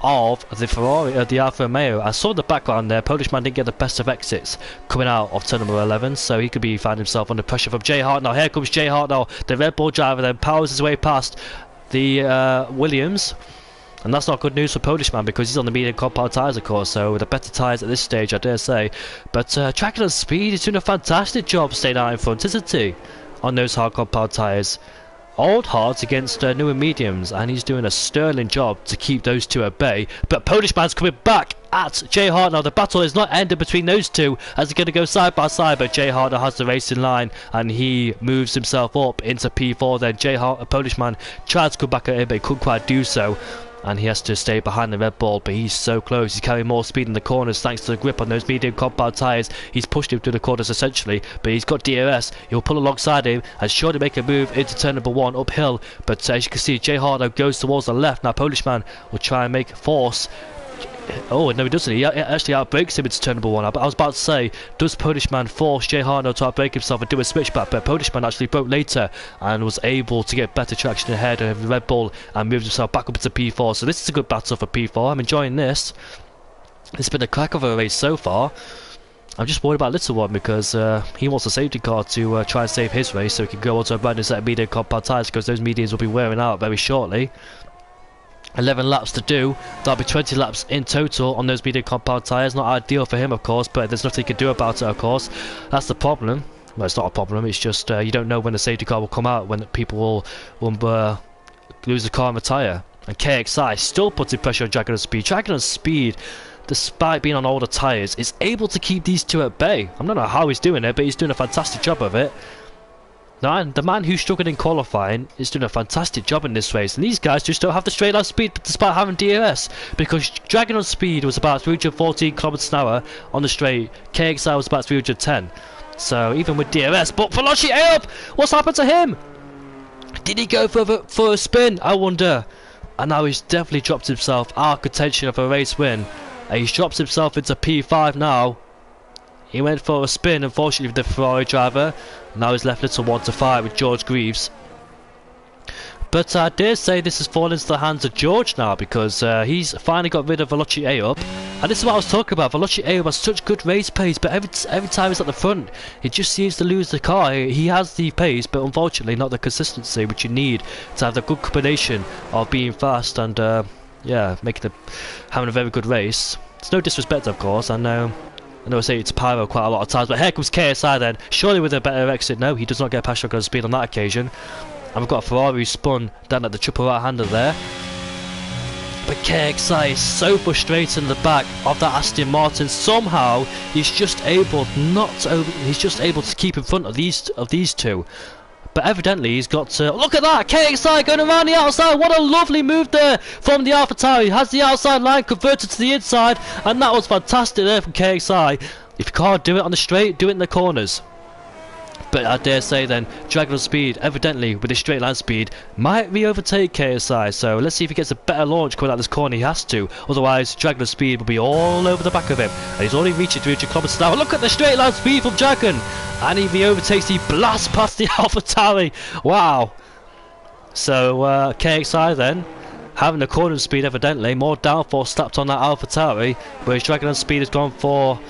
of the Ferrari, the Alfa Romeo. I saw the background there, Polish man didn't get the best of exits coming out of turn number 11, so he could be finding himself under pressure from Jay Hartnell. Here comes Jay Hartnell, the Red Bull driver, then powers his way past the Williams. And that's not good news for Polishman because he's on the medium compound tyres, of course, so the better tyres at this stage, I dare say. But Dracula's Speed is doing a fantastic job staying out in front, isn't he? On those hard compound tyres. Old hards against newer mediums, and he's doing a sterling job to keep those two at bay. But Polishman's coming back at Jay Hart now. The battle is not ended between those two as they're going to go side by side, but Jay Hart has the racing line and he moves himself up into P4. Then Jay Hart, a Polishman, tried to come back at him, but he couldn't quite do so. And he has to stay behind the Red Bull, but he's so close. He's carrying more speed in the corners thanks to the grip on those medium compound tyres. He's pushed him through the corners essentially, but he's got DRS. He'll pull alongside him and surely make a move into turn number 1 uphill. But as you can see, Jay Hart now goes towards the left. Now Polishman will try and make force. Oh, no, he doesn't. He actually outbrakes him into turn number 1. I was about to say, does Polishman force Jay Harno to outbrake himself and do a switchback? But Polishman actually broke later and was able to get better traction ahead of the Red Bull and moved himself back up into P4. So this is a good battle for P4. I'm enjoying this. It's been a crack of a race so far. I'm just worried about Little One because he wants a safety car to try and save his race so he can go on to a brand new set of medium compound tyres because those mediums will be wearing out very shortly. 11 laps to do. That'll be 20 laps in total on those medium compound tyres. Not ideal for him, of course, but there's nothing he can do about it, of course. That's the problem. Well, it's not a problem. It's just you don't know when the safety car will come out, when people will lose the car and retire. And KXI still putting pressure on Dragon Speed. Dragon Speed, despite being on older tyres, is able to keep these two at bay. I don't know how he's doing it, but he's doing a fantastic job of it. The man who struggled in qualifying is doing a fantastic job in this race, and these guys just don't have the straight line speed despite having DRS, because Dragon on Speed was about 314 km an hour on the straight, KXI was about 310, so even with DRS. But Veloci up! What's happened to him? Did he go for a spin? I wonder. And now he's definitely dropped himself out of contention of a race win, and he's dropped himself into P5 now. He went for a spin, unfortunately, for the Ferrari driver. Now he's left Little One to fight with George Greaves. But I dare say this has fallen into the hands of George now, because he's finally got rid of Veloci up. And this is what I was talking about. Veloci up has such good race pace, but every time he's at the front, he just seems to lose the car. He has the pace, but unfortunately not the consistency which you need to have the good combination of being fast and yeah, having a very good race. It's no disrespect, of course. I know I say it's Pyro quite a lot of times, but here comes KSI then, surely with a better exit. No, he does not get past Dragon Speed on that occasion. And we've got a Ferrari who spun down at the triple right hander there. But KXI is so frustrated in the back of that Aston Martin. Somehow he's just able to keep in front of these two. But evidently he's got to... Look at that! KXI going around the outside! What a lovely move there from the AlphaTauri. He has the outside line converted to the inside, and that was fantastic there from KXI. If you can't do it on the straight, do it in the corners. But I dare say then, Dragon Speed, evidently with his straight line speed, might re-overtake KSI. So let's see if he gets a better launch coming out this corner. He has to, otherwise Dragon Speed will be all over the back of him. And he's already reaching 300 km an hour. Look at the straight line speed from Dragon, and he re-overtakes. He blasts past the AlphaTauri. Wow. So KXI then, having the corner speed evidently, more downforce slapped on that AlphaTauri, whereas Dragon Speed has gone for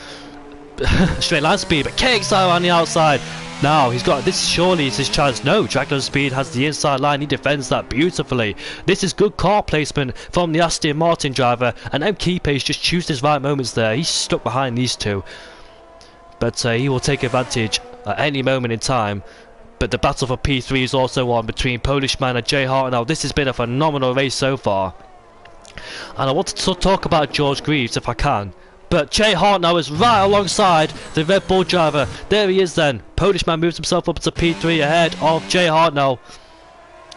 straight line speed. But KXI on the outside. Now he's got this. Surely is his chance. No, Dragon Speed has the inside line. He defends that beautifully. This is good car placement from the Aston Martin driver, and Mkipe's just chooses his right moments there. He's stuck behind these two, but he will take advantage at any moment in time. But the battle for P3 is also on between Polishman and Jay Hart. Now this has been a phenomenal race so far, and I want to talk about George Greaves if I can. But Jay Hart now is right alongside the Red Bull driver. There he is then. Polishman moves himself up to P3 ahead of Jay Hart now.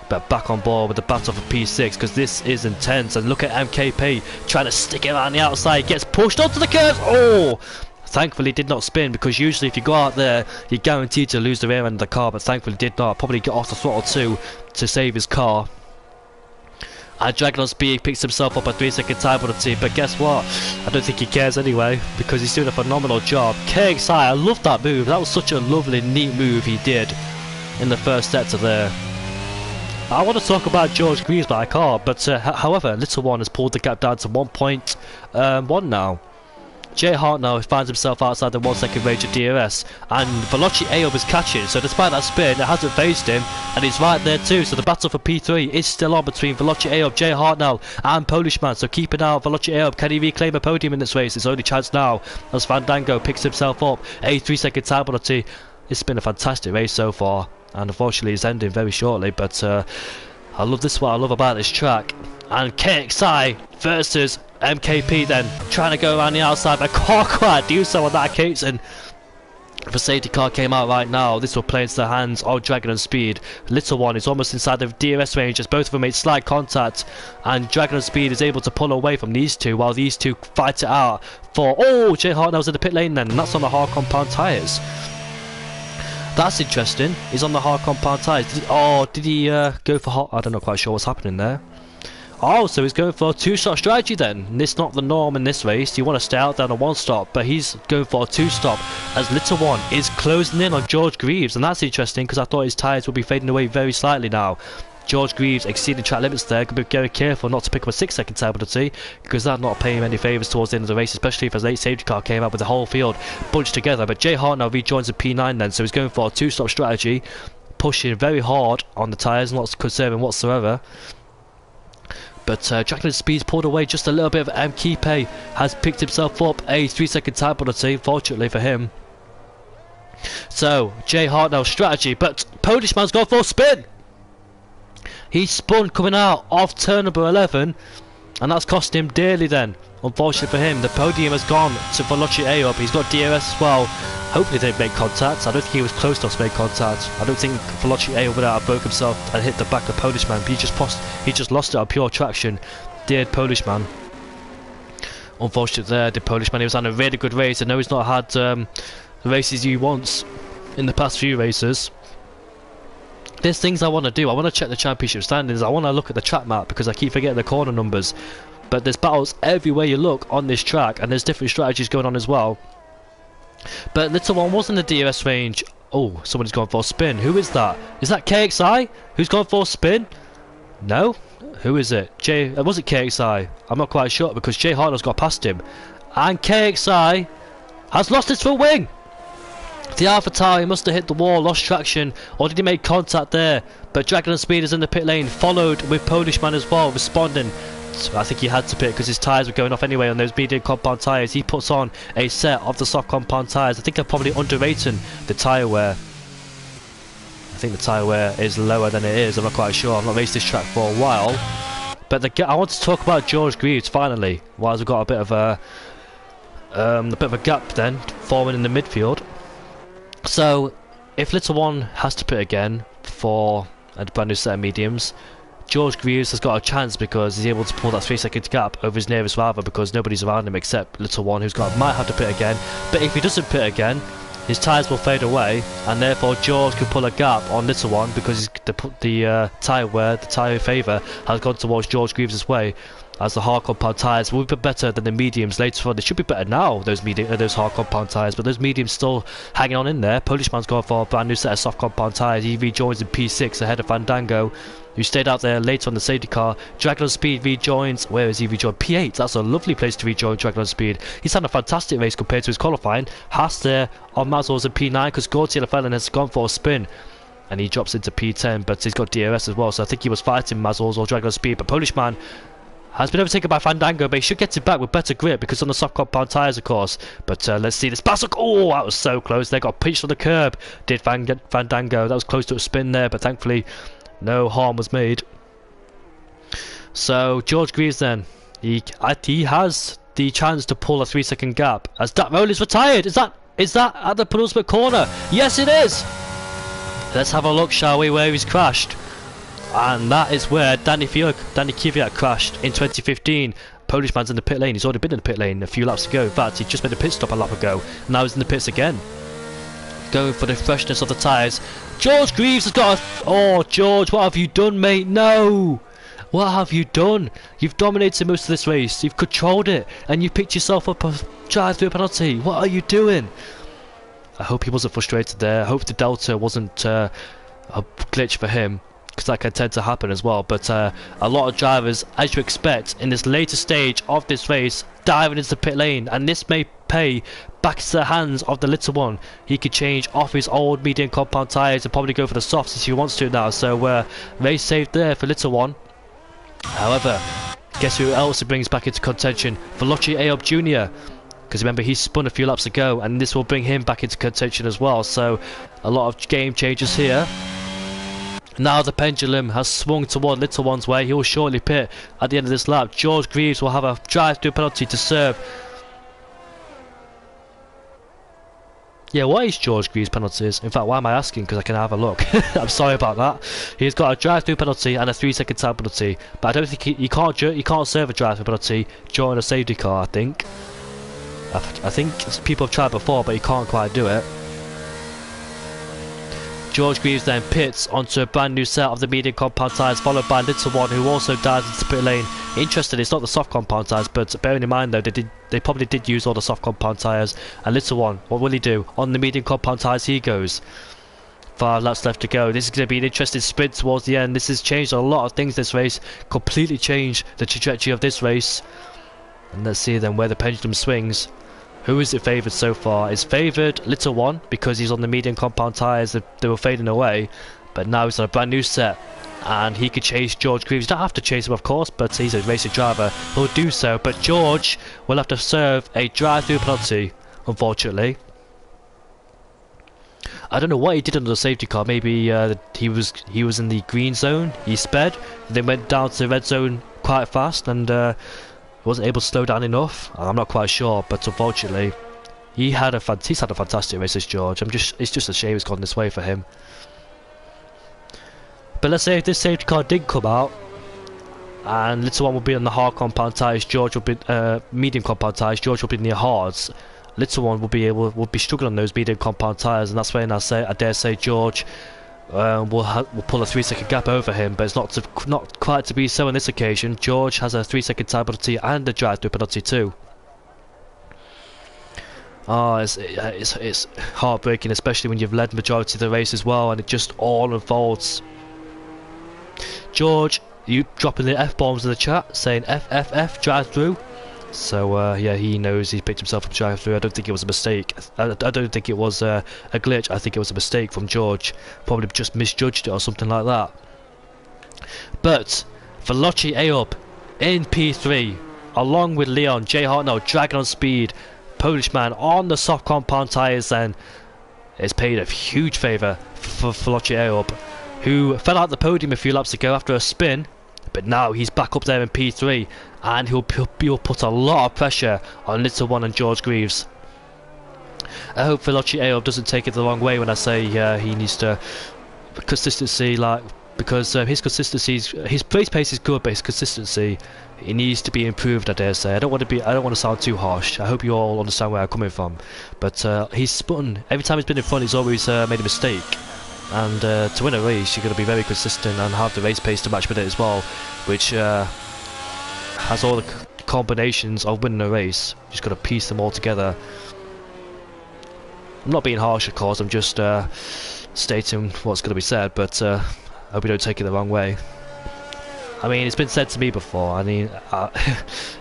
But back on board with the battle for P6 because this is intense. And look at MKP trying to stick it around the outside. Gets pushed onto the curves. Oh! Thankfully did not spin, because usually if you go out there you're guaranteed to lose the rear end of the car, but thankfully did not. Probably get off the throttle too to save his car. And Dragon Speed picks himself up a 3-second time penalty, but guess what? I don't think he cares anyway, because he's doing a phenomenal job. KXI, I love that move. That was such a lovely, neat move he did in the first sector there. I want to talk about George Greaves, but I can't. But however, Little One has pulled the gap down to 1.1 now. Jay Hart now finds himself outside the 1 second range of DRS, and Veloci Ayob is catching, so despite that spin, it hasn't phased him, and he's right there too, so the battle for P3 is still on between Veloci Ayob, Jay Hart now, and Polishman, so keep an eye out Veloci Ayob. Can he reclaim a podium in this race? His only chance now, as Fandango picks himself up, a 3 second time penalty. It's been a fantastic race so far, and unfortunately it's ending very shortly, but I love this, what I love about this track. And KXI versus MKP then, trying to go around the outside, but can't quite do so on that occasion. If a safety car came out right now, this will play into the hands of Dragon and Speed. Little One is almost inside the DRS range as both of them made slight contact, and Dragon and Speed is able to pull away from these two while these two fight it out for... Oh, Jay Hartnell's in the pit lane then, and that's on the hard compound tyres. That's interesting. He's on the hard compound tyres. Did he go for hot? I don't know quite sure what's happening there. Oh, so he's going for a 2-stop strategy then. And it's not the norm in this race. You want to stay out there on a 1-stop, but he's going for a 2-stop as Little One is closing in on George Greaves, and that's interesting because I thought his tyres would be fading away very slightly now. George Greaves exceeding track limits there. Could be very careful not to pick up a 6 second time penalty, because that'd not pay him any favours towards the end of the race, especially if a late safety car came out with the whole field bunched together. But Jay Hart now rejoins the P9 then, so he's going for a 2-stop strategy, pushing very hard on the tyres, not conserving whatsoever. But Jacqueline Speed's pulled away just a little bit. Of Kipe has picked himself up a 3 second time penalty, fortunately for him. So Jay Hart now strategy, but Polishman's gone for a spin. He spun coming out of turn number 11, and that's cost him dearly then. Unfortunately for him, the podium has gone to Veloci Ayob. He's got DRS as well. Hopefully they make contact. I don't think he was close enough to make contact. I don't think Veloci Ayob would have broke himself and hit the back of Polishman. He just lost it on pure traction. Dear Polishman. Unfortunately there, the Polishman. He was on a really good race. I know he's not had the races he wants in the past few races. There's things I want to do. I want to check the championship standings. I want to look at the track map because I keep forgetting the corner numbers. But there's battles everywhere you look on this track, and there's different strategies going on as well. But Little One was in the DRS range. Oh, someone's gone for a spin. Who is that? Is that KXI? Who's gone for a spin? No? Who is it? Was it KXI? I'm not quite sure because Jay Hartnell's got past him. And KXI has lost his full wing. The Alpha Tower, he must have hit the wall, lost traction, or did he make contact there? But Dragon and Speed is in the pit lane, followed with Polishman as well, responding. I think he had to pit because his tyres were going off anyway on those medium compound tyres. He puts on a set of the soft compound tyres. I think they're probably underrating the tyre wear. I think the tyre wear is lower than it is. I'm not quite sure. I've not raced this track for a while. But I want to talk about George Greaves finally, whilst we've got a bit of a gap then forming in the midfield. So if Little One has to pit again for a brand new set of mediums, George Greaves has got a chance because he's able to pull that 3 second gap over his nearest rival because nobody's around him except Little One, who's might have to pit again. But if he doesn't pit again, his tyres will fade away, and therefore George can pull a gap on Little One because the tyre wear, the tyre favour, has gone towards George Greaves' way. As the hard compound tyres will be better than the mediums later on. They should be better now, those hard compound tyres, but those mediums still hanging on in there. Polishman's gone for a brand new set of soft compound tyres. He rejoins in P6 ahead of Fandango, who stayed out there later on the safety car. Dragon Speed rejoins. Where is he rejoined? P8. That's a lovely place to rejoin Dragon Speed. He's had a fantastic race compared to his qualifying. Haas there on Mazels in P9 because Gautier Lefellin has gone for a spin. And he drops into P10, but he's got DRS as well. So I think he was fighting Mazels or Dragon Speed. But Polishman has been overtaken by Fandango, but he should get it back with better grip because on the soft compound tyres, of course. But let's see this battle. Oh, that was so close. They got pinched on the curb. Did Fandango. That was close to a spin there, but thankfully no harm was made. So George Greaves then, he has the chance to pull a 3 second gap as that roll is retired. Is that at the penultimate corner? Yes, it is. Let's have a look, shall we, where he's crashed. And that is where Danny Kvyat crashed in 2015. Polishman's in the pit lane. He's already been in the pit lane a few laps ago. In fact, he just made a pit stop a lap ago. Now he's in the pits again, going for the freshness of the tyres. George Greaves has got a... Oh, George, what have you done, mate? No! What have you done? You've dominated most of this race. You've controlled it. And you picked yourself up a drive-through penalty. What are you doing? I hope he wasn't frustrated there. I hope the Delta wasn't a glitch for him, because that can tend to happen as well. But a lot of drivers, as you expect, in this later stage of this race, diving into the pit lane, and this may pay back into the hands of the little one. He could change off his old medium compound tyres and probably go for the softs if he wants to now. So race saved there for little one. However, guess who else it brings back into contention? Veloci Ayob Jr. Because remember, he spun a few laps ago, and this will bring him back into contention as well. So a lot of game changes here. Now the pendulum has swung toward little one's way. He will shortly pit at the end of this lap. George Greaves will have a drive-through penalty to serve. Yeah, what is George Greaves' penalties? In fact, why am I asking? Because I can have a look. I'm sorry about that. He's got a drive-through penalty and a 3-second time penalty, but I don't think he can't serve a drive-through penalty during a safety car. I think people have tried before, but he can't quite do it. George Greaves then pits onto a brand new set of the medium compound tyres, followed by little one, who also dives into pit lane. Interesting, it's not the soft compound tyres, but bearing in mind though, they probably did use all the soft compound tyres. And little one, what will he do? On the medium compound tyres he goes. 5 laps left to go. This is going to be an interesting sprint towards the end. This has changed a lot of things this race, completely changed the trajectory of this race. And let's see then where the pendulum swings. Who is it favoured so far? It's favoured little one because he's on the medium compound tyres. They were fading away, but now he's on a brand new set and he could chase George Greaves. You don't have to chase him, of course, but he's a racing driver. He'll do so, but George will have to serve a drive-through penalty, unfortunately. I don't know what he did under the safety car. Maybe he was in the green zone. He sped, then went down to the red zone quite fast and wasn't able to slow down enough. I'm not quite sure, but unfortunately, he's had a fantastic race, this George. It's just a shame it's gone this way for him. But let's say if this safety car did come out, and little one will be on the hard compound tyres, George will be medium compound tyres, George will be in the hards. Little one will be struggling on those medium compound tyres, and that's when I dare say George will pull a 3-second gap over him, but it's not quite to be so on this occasion. George has a 3-second time penalty and a drive-through penalty too. Oh, it's heartbreaking, especially when you've led the majority of the race as well, and it just all unfolds. George, you dropping the F-bombs in the chat, saying FFF drive-through. So yeah, he knows he's picked himself up drive through. I don't think it was a mistake. I don't think it was a glitch. I think it was a mistake from George. Probably just misjudged it or something like that. But Veloci Ayob in P3, along with Leon J. Hartnell, dragging on speed. Polish man on the soft compound tyres then is paid a huge favour for Veloci Ayob, who fell out the podium a few laps ago after a spin. But now he's back up there in P3, and he'll put a lot of pressure on little one and George Greaves. I hope Veloci Ayob doesn't take it the wrong way when I say he needs to consistency, because his consistency, his race pace is good, but his consistency, it needs to be improved. I dare say. I don't want to sound too harsh. I hope you all understand where I'm coming from. But he's spun every time he's been in front. He's always made a mistake. And to win a race, you're going to be very consistent and have the race pace to match with it as well, which has all the combinations of winning a race. You just got to piece them all together. I'm not being harsh, of course. I'm just stating what's going to be said, but I hope you don't take it the wrong way. I mean, it's been said to me before. I mean,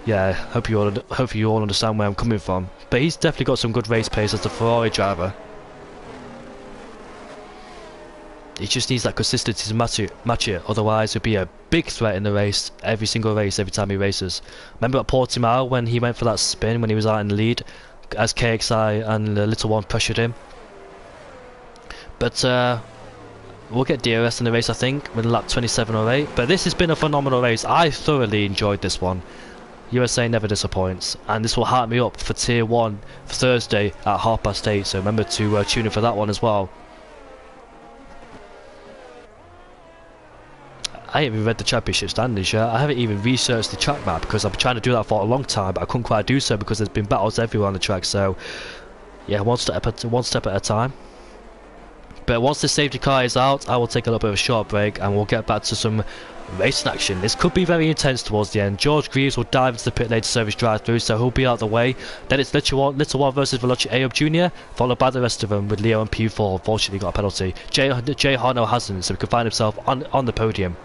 yeah. Hope you all understand where I'm coming from. But he's definitely got some good race pace as a Ferrari driver. He just needs that consistency to match it, otherwise he'll be a big threat in the race, every single race, every time he races. Remember at Portimao when he went for that spin when he was out in the lead, as KXI and the little one pressured him. But we'll get DRS in the race, I think, with lap 27 or 8. But this has been a phenomenal race. I thoroughly enjoyed this one. USA never disappoints, and this will hype me up for Tier 1 for Thursday at 8:30, so remember to tune in for that one as well. I haven't even read the championship standings yet. I haven't even researched the track map because I've been trying to do that for a long time, but I couldn't quite do so because there's been battles everywhere on the track. So yeah, one step at a time. But once the safety car is out, I will take a little bit of a short break and we'll get back to some racing action. This could be very intense towards the end. George Greaves will dive into the pit lane to serve his drive-through, so he'll be out of the way. Then it's Little One versus Veloci Ayob Jr., followed by the rest of them with Leo and P4. Unfortunately got a penalty. Jay Harno hasn't, so he can find himself on the podium.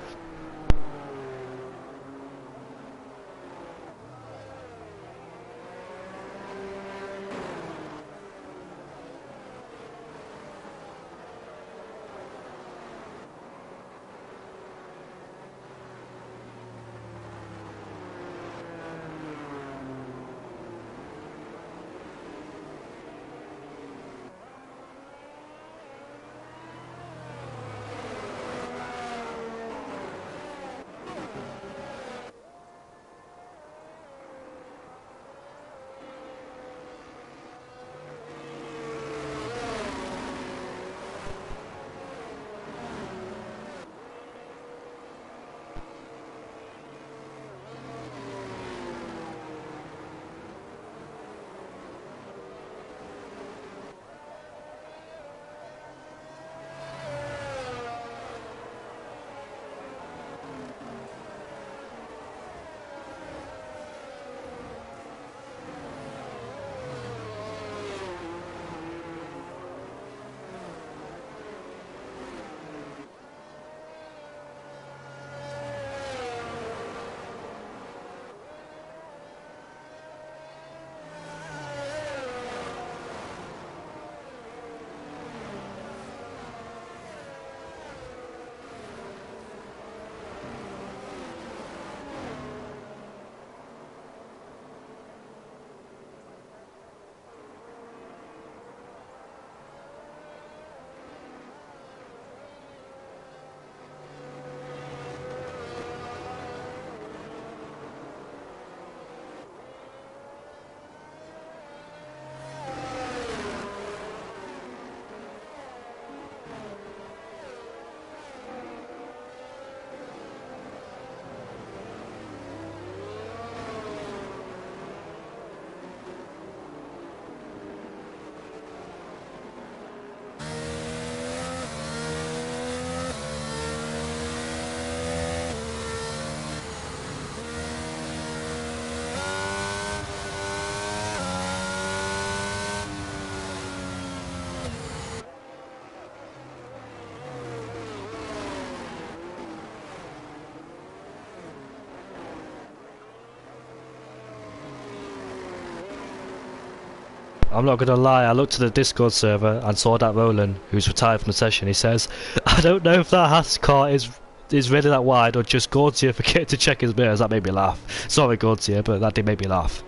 I'm not gonna lie, I looked at the Discord server and saw that Roland, who's retired from the session. He says, I don't know if that Haas car is really that wide or just Gautier forget to check his mirrors. That made me laugh. Sorry Gautier, but that did make me laugh.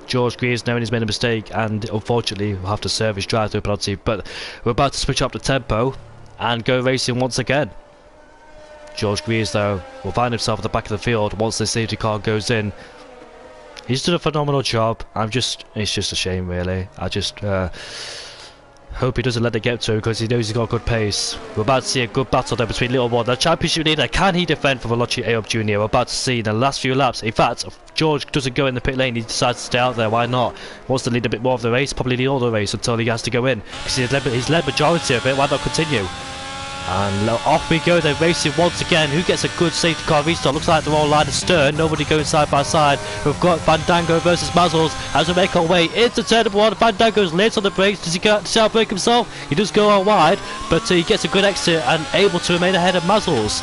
George Greaves knowing he's made a mistake and unfortunately will have to serve his drive-through penalty, but we're about to switch up the tempo and go racing once again. George Greaves though will find himself at the back of the field once the safety car goes in. He's done a phenomenal job. It's just a shame really. I just hope he doesn't let it get to him because he knows he's got good pace. We're about to see a good battle there between Little One, the championship leader. Can he defend for Veloci Ayob Jr.? We're about to see the last few laps. In fact, if George doesn't go in the pit lane, he decides to stay out there. Why not? Wants to lead a bit more of the race, probably lead all the race until he has to go in because he's led majority of it. Why not continue? And off we go, they're racing once again. Who gets a good safety car restart? Looks like they're all line astern, nobody going side by side. We've got Fandango versus Mazzles as we make our way into turn number 1. Fandango's late on the brakes. Does he outbrake himself? He does go out wide, but he gets a good exit and able to remain ahead of Mazzles.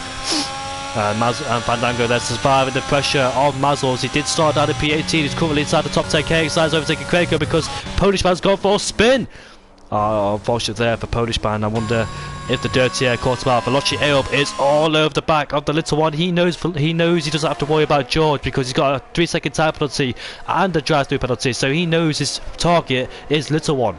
And Fandango then surviving the pressure of Mazzles. He did start down at P18. He's currently inside the top 10k. He's overtaking Craig because Polish Man's gone for a spin. Unfortunate there for Polish Man. I wonder if the dirty air caught him out. Veloci Ayob is all over the back of the Little One. He knows he doesn't have to worry about George because he's got a 3-second time penalty and a drive-through penalty, so he knows his target is Little One.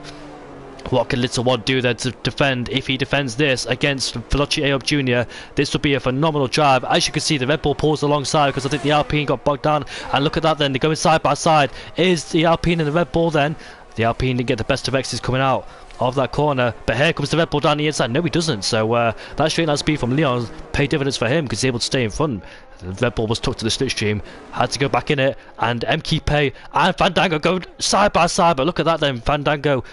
What can Little One do then to defend? If he defends this against Veloci Ayob Jr., this would be a phenomenal drive. As you can see, the Red Bull pulls alongside because I think the Alpine got bogged down. And look at that then, they're going side by side. Is the Alpine and the Red Bull then? The Alpine didn't get the best of X's coming out of that corner, but here comes the Red Bull down the inside. No, he doesn't. So that straight line speed from Leon paid dividends for him because he's able to stay in front. The Red Bull was tucked to the slipstream, had to go back in it, and MKP and Fandango go side by side. But look at that then, Fandango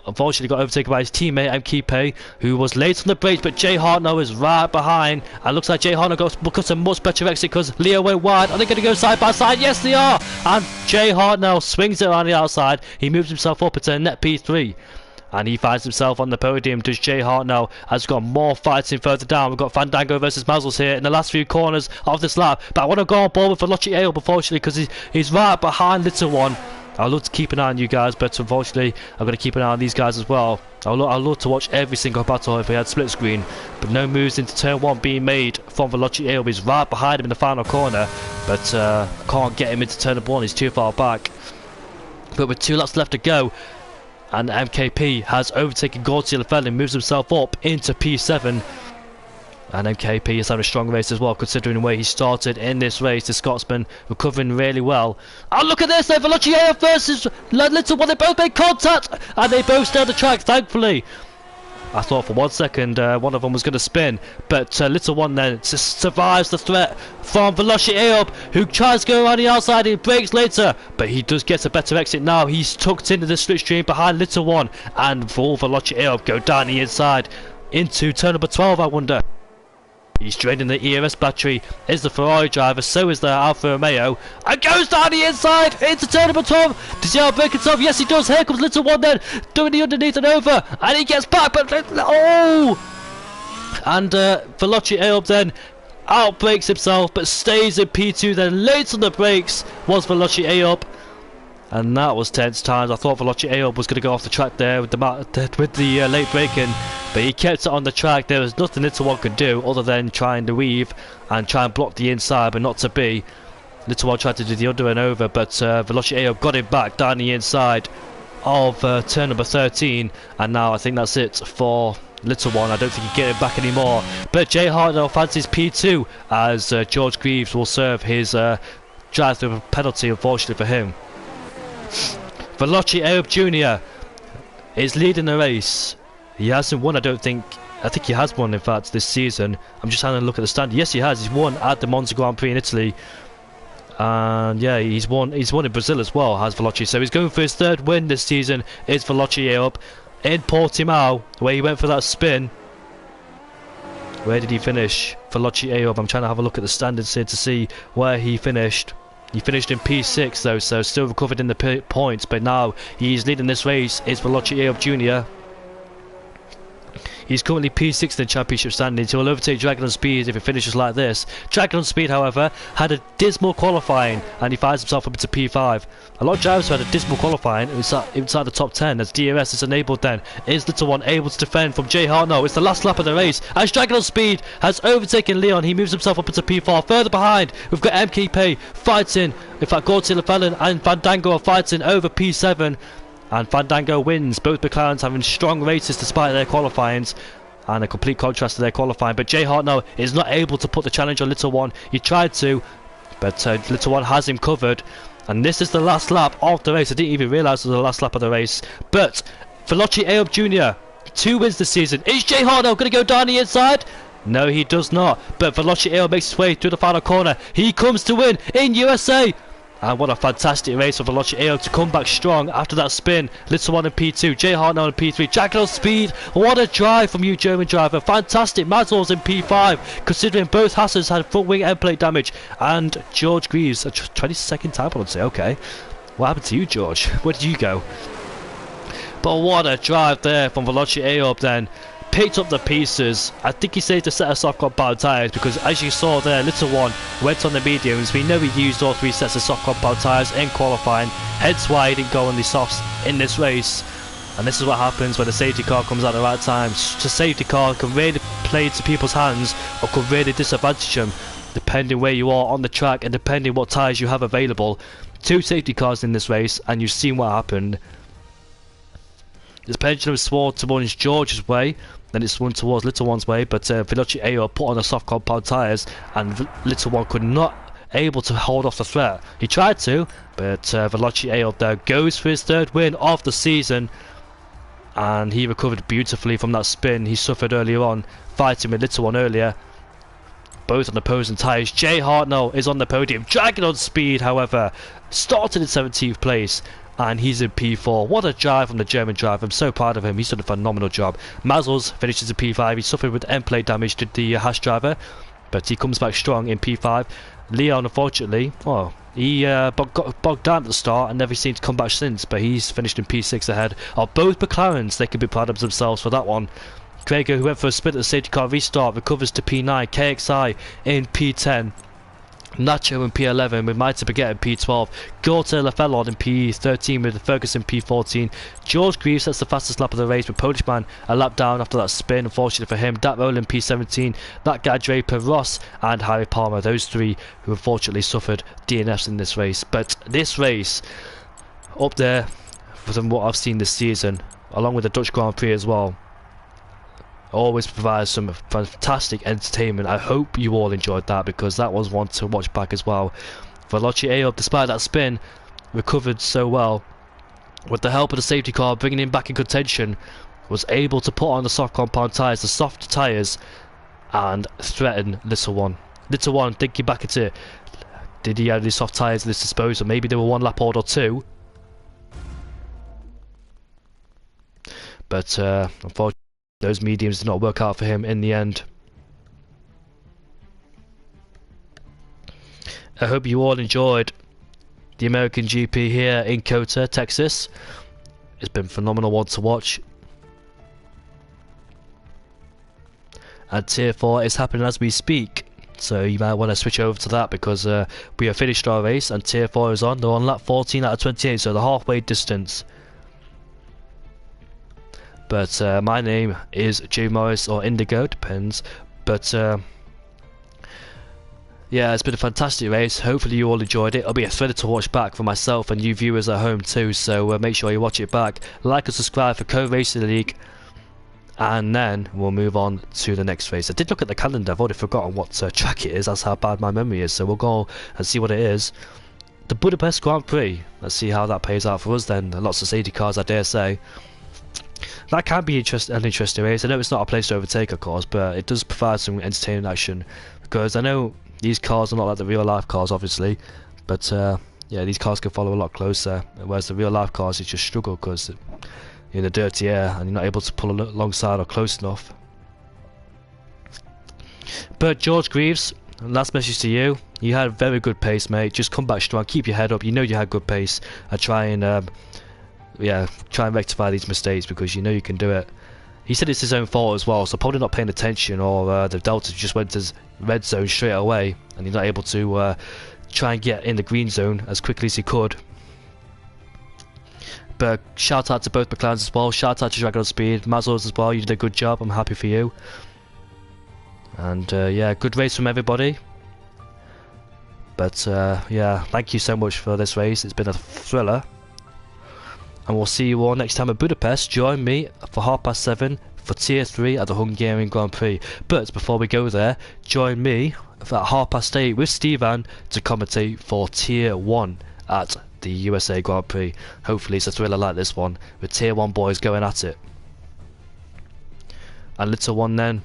unfortunately got overtaken by his teammate MKP, who was late on the brakes, but Jay Hartnell is right behind, and looks like Jay Hartnell got a much better exit because Leo went wide. Are they going to go side by side? Yes, they are. And Jay Hartnell swings it around the outside. He moves himself up into net P3. And he finds himself on the podium. Does Jay Hartnell has got more fighting further down. We've got Fandango versus Mazzles here in the last few corners of this lap. But I want to go on board with Veloci Ayob, unfortunately, because he's right behind Little One. I'd love to keep an eye on you guys, but unfortunately, I'm going to keep an eye on these guys as well. I'd love to watch every single battle if we had split screen. But no moves into turn 1 being made from Veloci Ayob. He's right behind him in the final corner, but can't get him into turn 1. He's too far back. But with 2 laps left to go, and MKP has overtaken Gautier Lefel and moves himself up into P7. And MKP is having a strong race as well, considering the way he started in this race. The Scotsman recovering really well. Oh, look at this though, Veloci Ayob versus Little One. They both made contact and they both stay on the track, thankfully. I thought for 1 second one of them was going to spin, but Little One then survives the threat from Veloci Ayob, who tries to go around the outside. He breaks later, but he does get a better exit now. He's tucked into the slipstream behind Little One, and for Veloci Ayob go down the inside into turn number 12. I wonder. He's draining the ERS battery, is the Ferrari driver, so is the Alfa Romeo, and goes down the inside into turn number 12. Does he outbrake himself? Yes, he does. Here comes Little One then, doing the underneath and over, and he gets back, but oh! And Veloci Ayob then outbrakes himself, but stays in P2. Then late on the brakes was Veloci Ayob. And that was tense times. I thought Veloci Ayob was going to go off the track there with the late braking, but he kept it on the track. There was nothing Little One could do other than trying to weave and try and block the inside, but not to be. Little One tried to do the under and over, but Veloci Ayob got him back down the inside of turn number 13, and now I think that's it for Little One. I don't think he can get it back anymore. But Jay Hartnell fancies P2 as George Greaves will serve his drive-through penalty, unfortunately for him. Veloci Ayob Jr. is leading the race. He hasn't won, I don't think. I think he has won, in fact, this season. I'm just having a look at the stand. Yes, he has. He's won at the Monza Grand Prix in Italy. And yeah, he's won in Brazil as well, has Veloci. So he's going for his 3rd win this season. Is Veloci Ayob in Portimao, where he went for that spin. Where did he finish? Veloci Ayob. I'm trying to have a look at the standings here to see where he finished. He finished in P6 though, so still recovered in the points, but now he's leading this race. Is Veloci Ayob Jr. He's currently P6 in the championship standings. He'll overtake Dragon on Speed if it finishes like this. Dragon on Speed, however, had a dismal qualifying and he finds himself up into P5. A lot of drivers who had a dismal qualifying inside the top 10 as DRS is enabled then. Is Little One able to defend from Jay Hartnell? It's the last lap of the race as Dragon on Speed has overtaken Leon. He moves himself up into P4. Further behind, we've got MKP fighting. In fact, Gortilla Fallon and Fandango are fighting over P7. And Fandango wins. Both McLarens having strong races despite their qualifyings. And a complete contrast to their qualifying. But Jay Hartnell is not able to put the challenge on Little One. He tried to, but Little One has him covered. And this is the last lap of the race. I didn't even realise it was the last lap of the race. But Veloci Ayob Jr., 2 wins this season. Is Jay Hartnell going to go down the inside? No, he does not. But Veloci Ayob makes his way through the final corner. He comes to win in USA. And what a fantastic race for Veloci Ayob to come back strong after that spin. Little One in P2, Jay Hartnell in P3, Dragon on Speed. What a drive from you, German driver. Fantastic. Mazels in P5, considering both Hassans had front wing end plate damage. And George Greaves, a 22nd time penalty. Okay. What happened to you, George? Where did you go? But what a drive there from Veloci Ayob then. Picked up the pieces. I think he saved a set of soft compound tyres because as you saw there, Little One went on the mediums. We know he used all 3 sets of soft compound tyres in qualifying, hence why he didn't go on the softs in this race. And this is what happens when the safety car comes at the right time. The safety car can really play into people's hands or can really disadvantage them depending where you are on the track and depending what tyres you have available. 2 safety cars in this race and you've seen what happened. This pendulum swung towards George's way, then it swung towards Little One's way, but Veloci Ayob put on the soft compound tyres and Little One could not able to hold off the threat. He tried to, but Veloci Ayob there goes for his 3rd win of the season and he recovered beautifully from that spin he suffered earlier on, fighting with Little One earlier. Both on opposing tyres. Jay Hartnell is on the podium. Dragon on Speed, however, started in 17th place. And he's in P4. What a drive from the German driver. I'm so proud of him. He's done a phenomenal job. Mazels finishes in P5. He suffered with end plate damage to the Haas driver, but he comes back strong in P5. Leon, unfortunately, well, he got bogged down at the start and never seemed to come back since, but he's finished in P6 ahead of both McLarens. They can be proud of themselves for that one. Krager, who went for a spin at the safety car restart, recovers to P9. KXI in P10. Nacho in P11 with Mighty Baguette in P12, Gorta Lafellon in P13 with Ferguson P14, George Greaves sets the fastest lap of the race with Polishman a lap down after that spin, unfortunately for him. Dat Rowland P17, that guy Draper, Ross and Harry Palmer, those 3 who unfortunately suffered DNFs in this race. But this race, up there from what I've seen this season, along with the Dutch Grand Prix as well, always provides some fantastic entertainment. I hope you all enjoyed that because that was one to watch back as well. Veloci Ayob, despite that spin, recovered so well. With the help of the safety car bringing him back in contention, was able to put on the soft compound tyres, the soft tyres, and threaten Little One. Little One thinking back at it, did he have any soft tyres at his disposal? Maybe they were 1 lap old or 2. But unfortunately, those mediums did not work out for him in the end. I hope you all enjoyed the American GP here in Cota, Texas. It's been a phenomenal one to watch. And Tier 4 is happening as we speak. So you might want to switch over to that because we have finished our race and Tier 4 is on. They're on lap 14 out of 28, so the halfway distance. But my name is Jay Morris or Indigo, depends. But yeah, it's been a fantastic race. Hopefully you all enjoyed it. It'll be a thrill to watch back for myself and you viewers at home too. So make sure you watch it back. Like and subscribe for Co-Racing League. And then we'll move on to the next race. I did look at the calendar. I've already forgotten what track it is. That's how bad my memory is. So we'll go and see what it is. The Budapest Grand Prix. Let's see how that pays out for us then. Lots of safety cars, I dare say. That can be an interesting race. I know it's not a place to overtake, of course, but it does provide some entertaining action. Because I know these cars are not like the real life cars, obviously. But yeah, these cars can follow a lot closer. Whereas the real life cars, you just struggle because you're in the dirty air and you're not able to pull alongside or close enough. But George Greaves, last message to you. You had a very good pace, mate. Just come back strong. Keep your head up. You know you had good pace. And try and rectify these mistakes because you know you can do it. He said it's his own fault as well, so probably not paying attention, or the Delta just went to red zone straight away, and he's not able to try and get in the green zone as quickly as he could. But shout out to both McLarens as well, shout out to Dragon Speed, Mazels as well, you did a good job, I'm happy for you. And yeah, good race from everybody. But yeah, thank you so much for this race, it's been a thriller. And we'll see you all next time at Budapest. Join me for 7:30 for Tier 3 at the Hungarian Grand Prix. But before we go there, join me at 8:30 with Stevan to commentate for Tier 1 at the USA Grand Prix. Hopefully it's a thriller like this one, with Tier 1 boys going at it. And Little One then,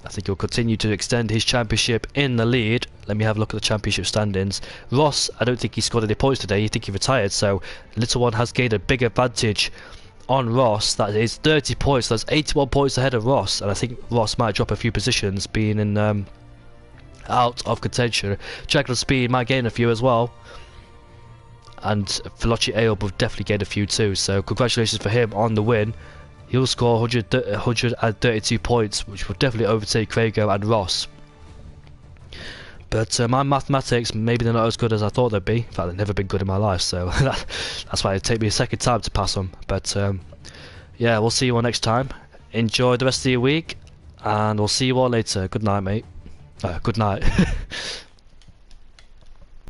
I think he'll continue to extend his championship in the lead. Let me have a look at the championship standings. Ross, I don't think he scored any points today. I think he retired, so Little One has gained a big advantage on Ross. That is 30 points. That's 81 points ahead of Ross, and I think Ross might drop a few positions, being in out of contention. Dragon Speed might gain a few as well, and Veloci Aob will definitely gain a few too. So congratulations for him on the win. He'll score 132 points, which will definitely overtake Crago and Ross. But my mathematics, maybe they're not as good as I thought they'd be. In fact, they've never been good in my life, so that's why it'd take me a second time to pass them. But yeah, we'll see you all next time. Enjoy the rest of your week, and we'll see you all later. Good night, mate. Good night.